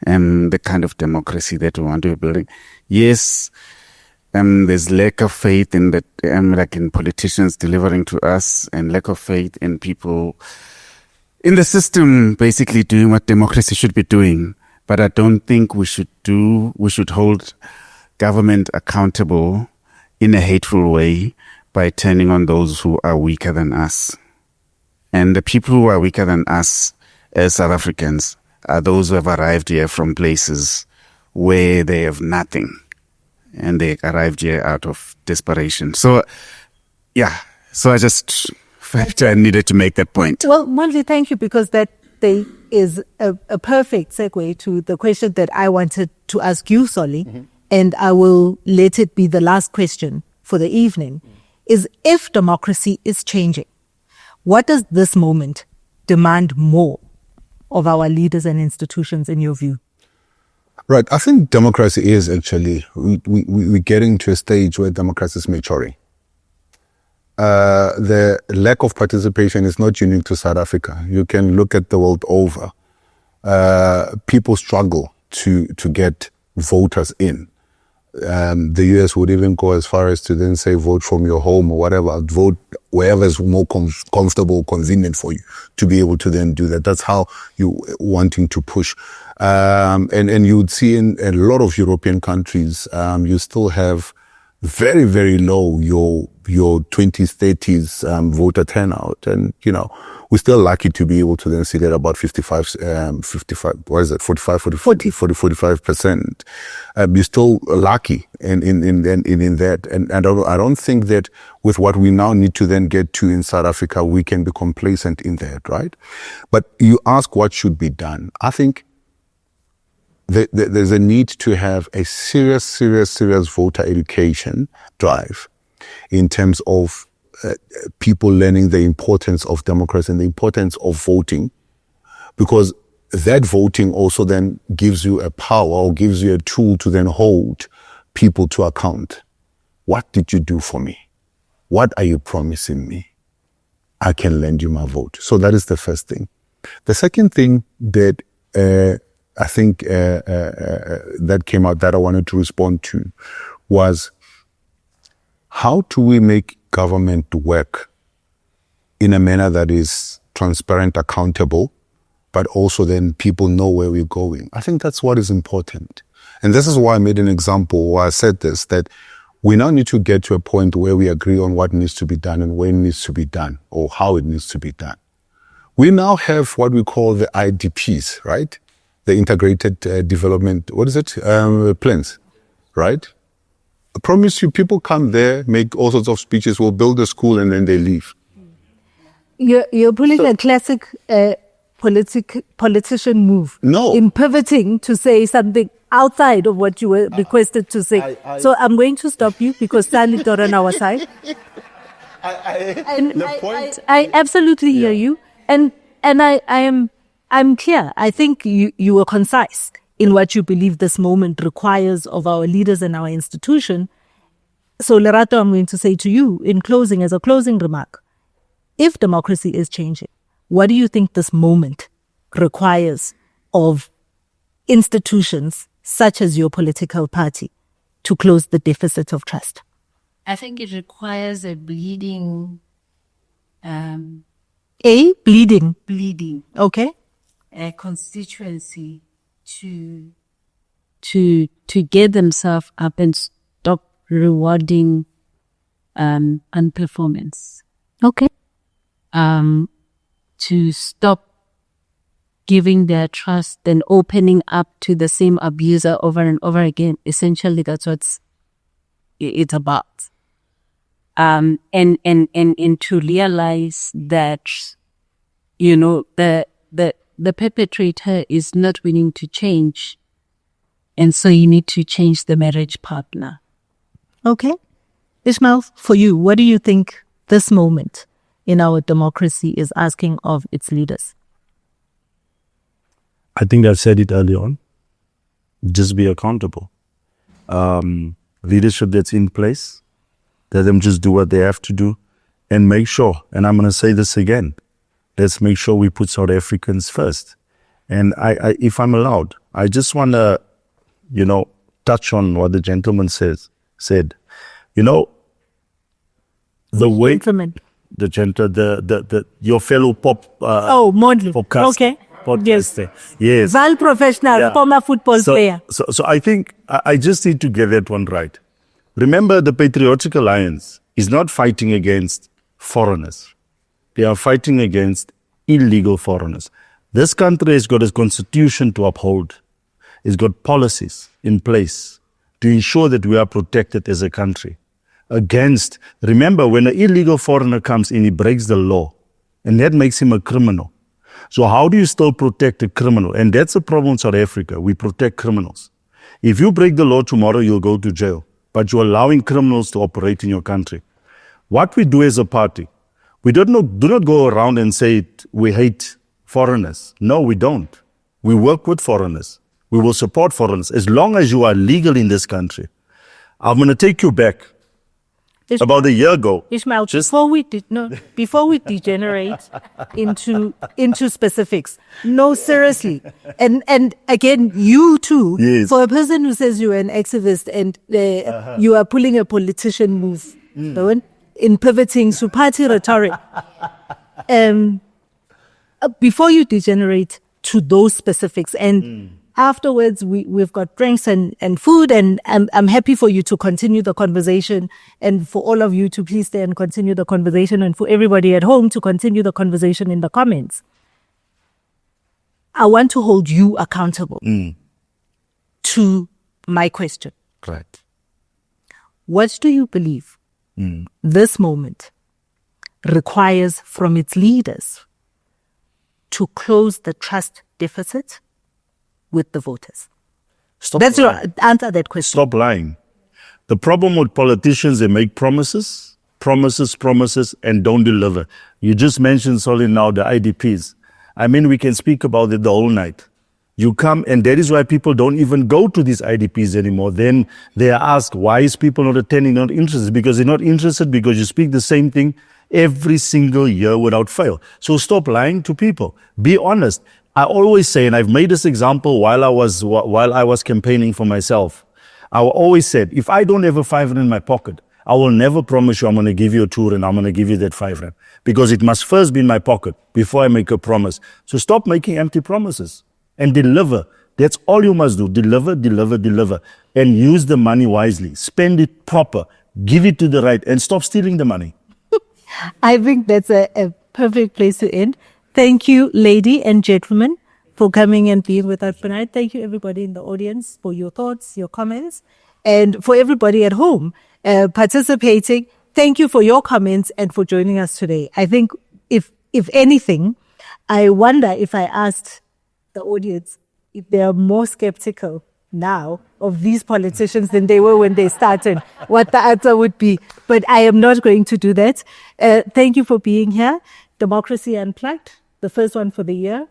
and the kind of democracy that we want to be building. Yes, there's lack of faith in that, like in politicians delivering to us, and lack of faith in people in the system basically doing what democracy should be doing. But I don't think we should hold government accountable in a hateful way by turning on those who are weaker than us. And the people who are weaker than us as South Africans are those who have arrived here from places where they have nothing. And they arrived here out of desperation. So, yeah. So I just felt I needed to make that point. Well, Mondli, thank you, because that is a perfect segue to the question that I wanted to ask you, Solly. Mm-hmm. And I will let it be the last question for the evening, is if democracy is changing, what does this moment demand more of our leaders and institutions, in your view? Right. I think democracy is actually, we're getting to a stage where democracy is maturing. The lack of participation is not unique to South Africa. You can look at the world over. People struggle to get voters in. The US would even go as far as to then say, vote from your home or whatever, vote wherever is more comfortable, convenient for you to be able to then do that. That's how you wanting to push. And you would see in a lot of European countries, you still have very, very low your 20s, 30s voter turnout. And, we're still lucky to be able to then see that about 45%. You're still lucky in that. And I don't think that with what we now need to then get to in South Africa, we can be complacent in that, right? But you ask what should be done. I think there's a need to have a serious voter education drive in terms of people learning the importance of democracy and the importance of voting, because that voting also then gives you a power or gives you a tool to then hold people to account. What did you do for me? What are you promising me? I can lend you my vote. So that is the first thing. The second thing that I think that came out that I wanted to respond to was, how do we make government work in a manner that is transparent, accountable, but also then people know where we're going? I think that's what is important. And this is why I made an example where I said this, that we now need to get to a point where we agree on what needs to be done and when it needs to be done or how it needs to be done. We now have what we call the IDPs, right? The integrated development, plans, right? I promise you, people come there, make all sorts of speeches, will build a school, and then they leave. You're pulling a classic politician move. No. In pivoting to say something outside of what you were requested to say. So I'm going to stop you because Stanley's not on our side. I absolutely hear you. And I'm clear. I think you were concise in what you believe this moment requires of our leaders and our institution. So, Lerato, I'm going to say to you in closing, as a closing remark, if democracy is changing, what do you think this moment requires of institutions such as your political party to close the deficit of trust? I think it requires a bleeding. Bleeding. Okay. A constituency to get themselves up and stop rewarding unperformance. Okay. To stop giving their trust and opening up to the same abuser over and over again. Essentially, that's what it's about. And to realize that the perpetrator is not willing to change. And so you need to change the marriage partner. Okay. Ismael, for you, what do you think this moment in our democracy is asking of its leaders? I think I've said it early on. Just be accountable. Leadership that's in place, let them just do what they have to do and make sure, and I'm going to say this again, let's make sure we put South Africans first. And I if I'm allowed, I just want to, touch on what the gentleman said. The way Gentleman. your fellow pop Mondli. podcast. Okay. Podcaster. Yes. Val professional, Yeah. former football player. So I think I just need to get that one right. Remember, the Patriotic Alliance is not fighting against foreigners. They are fighting against illegal foreigners. This country has got a constitution to uphold. It's got policies in place to ensure that we are protected as a country against. Remember, when an illegal foreigner comes in, he breaks the law, and that makes him a criminal. So how do you still protect a criminal? And that's the problem in South Africa. We protect criminals. If you break the law tomorrow, you'll go to jail. But you're allowing criminals to operate in your country. What we do as a party, we do not go around and say we hate foreigners. No, we don't. We work with foreigners. We will support foreigners as long as you are legal in this country. I'm going to take you back. About a year ago. Ismael, before we degenerate into specifics. No, seriously. And again, you too, Yes. for a person who says you're an activist and you are pulling a politician move, in pivoting to party rhetoric, before you degenerate to those specifics and afterwards, we've got drinks and food, and I'm happy for you to continue the conversation, and for all of you to please stay and continue the conversation, and for everybody at home to continue the conversation in the comments. I want to hold you accountable to my question. Right. What do you believe this moment requires from its leaders to close the trust deficit with the voters? Answer that question. Stop lying. The problem with politicians, they make promises, and don't deliver. You just mentioned, Solly, now the IDPs. I mean, we can speak about it the whole night. You come, and that is why people don't even go to these IDPs anymore. Then they are asked, why is people not attending, not interested? Because they're not interested because you speak the same thing every single year without fail. So stop lying to people. Be honest. I always say, and I've made this example while I was campaigning for myself. I always said, if I don't have a 5 rand in my pocket, I will never promise you I'm going to give you a tour and I'm going to give you that 5 rand. Because it must first be in my pocket before I make a promise. So stop making empty promises and deliver. That's all you must do. Deliver, deliver, deliver. And use the money wisely. Spend it proper. Give it to the right and stop stealing the money. I think that's a perfect place to end. Thank you, lady and gentlemen, for coming and being with us tonight. Thank you, everybody in the audience, for your thoughts, your comments, and for everybody at home participating. Thank you for your comments and for joining us today. I think, if anything, I wonder if I asked the audience if they are more skeptical now of these politicians than they were when they started, what the answer would be. But I am not going to do that. Thank you for being here. Democracy Unplugged, the first one for the year.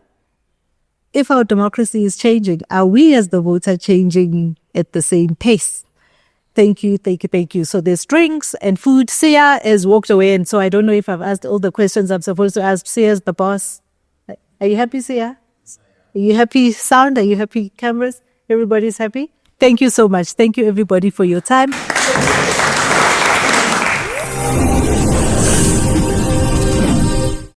If our democracy is changing, are we as the voter changing at the same pace? Thank you, thank you, thank you. So there's drinks and food. Sia has walked away, and so I don't know if I've asked all the questions I'm supposed to ask. Sia's the boss. Are you happy, Sia? Are you happy, sound? Are you happy, cameras? Everybody's happy? Thank you so much. Thank you, everybody, for your time.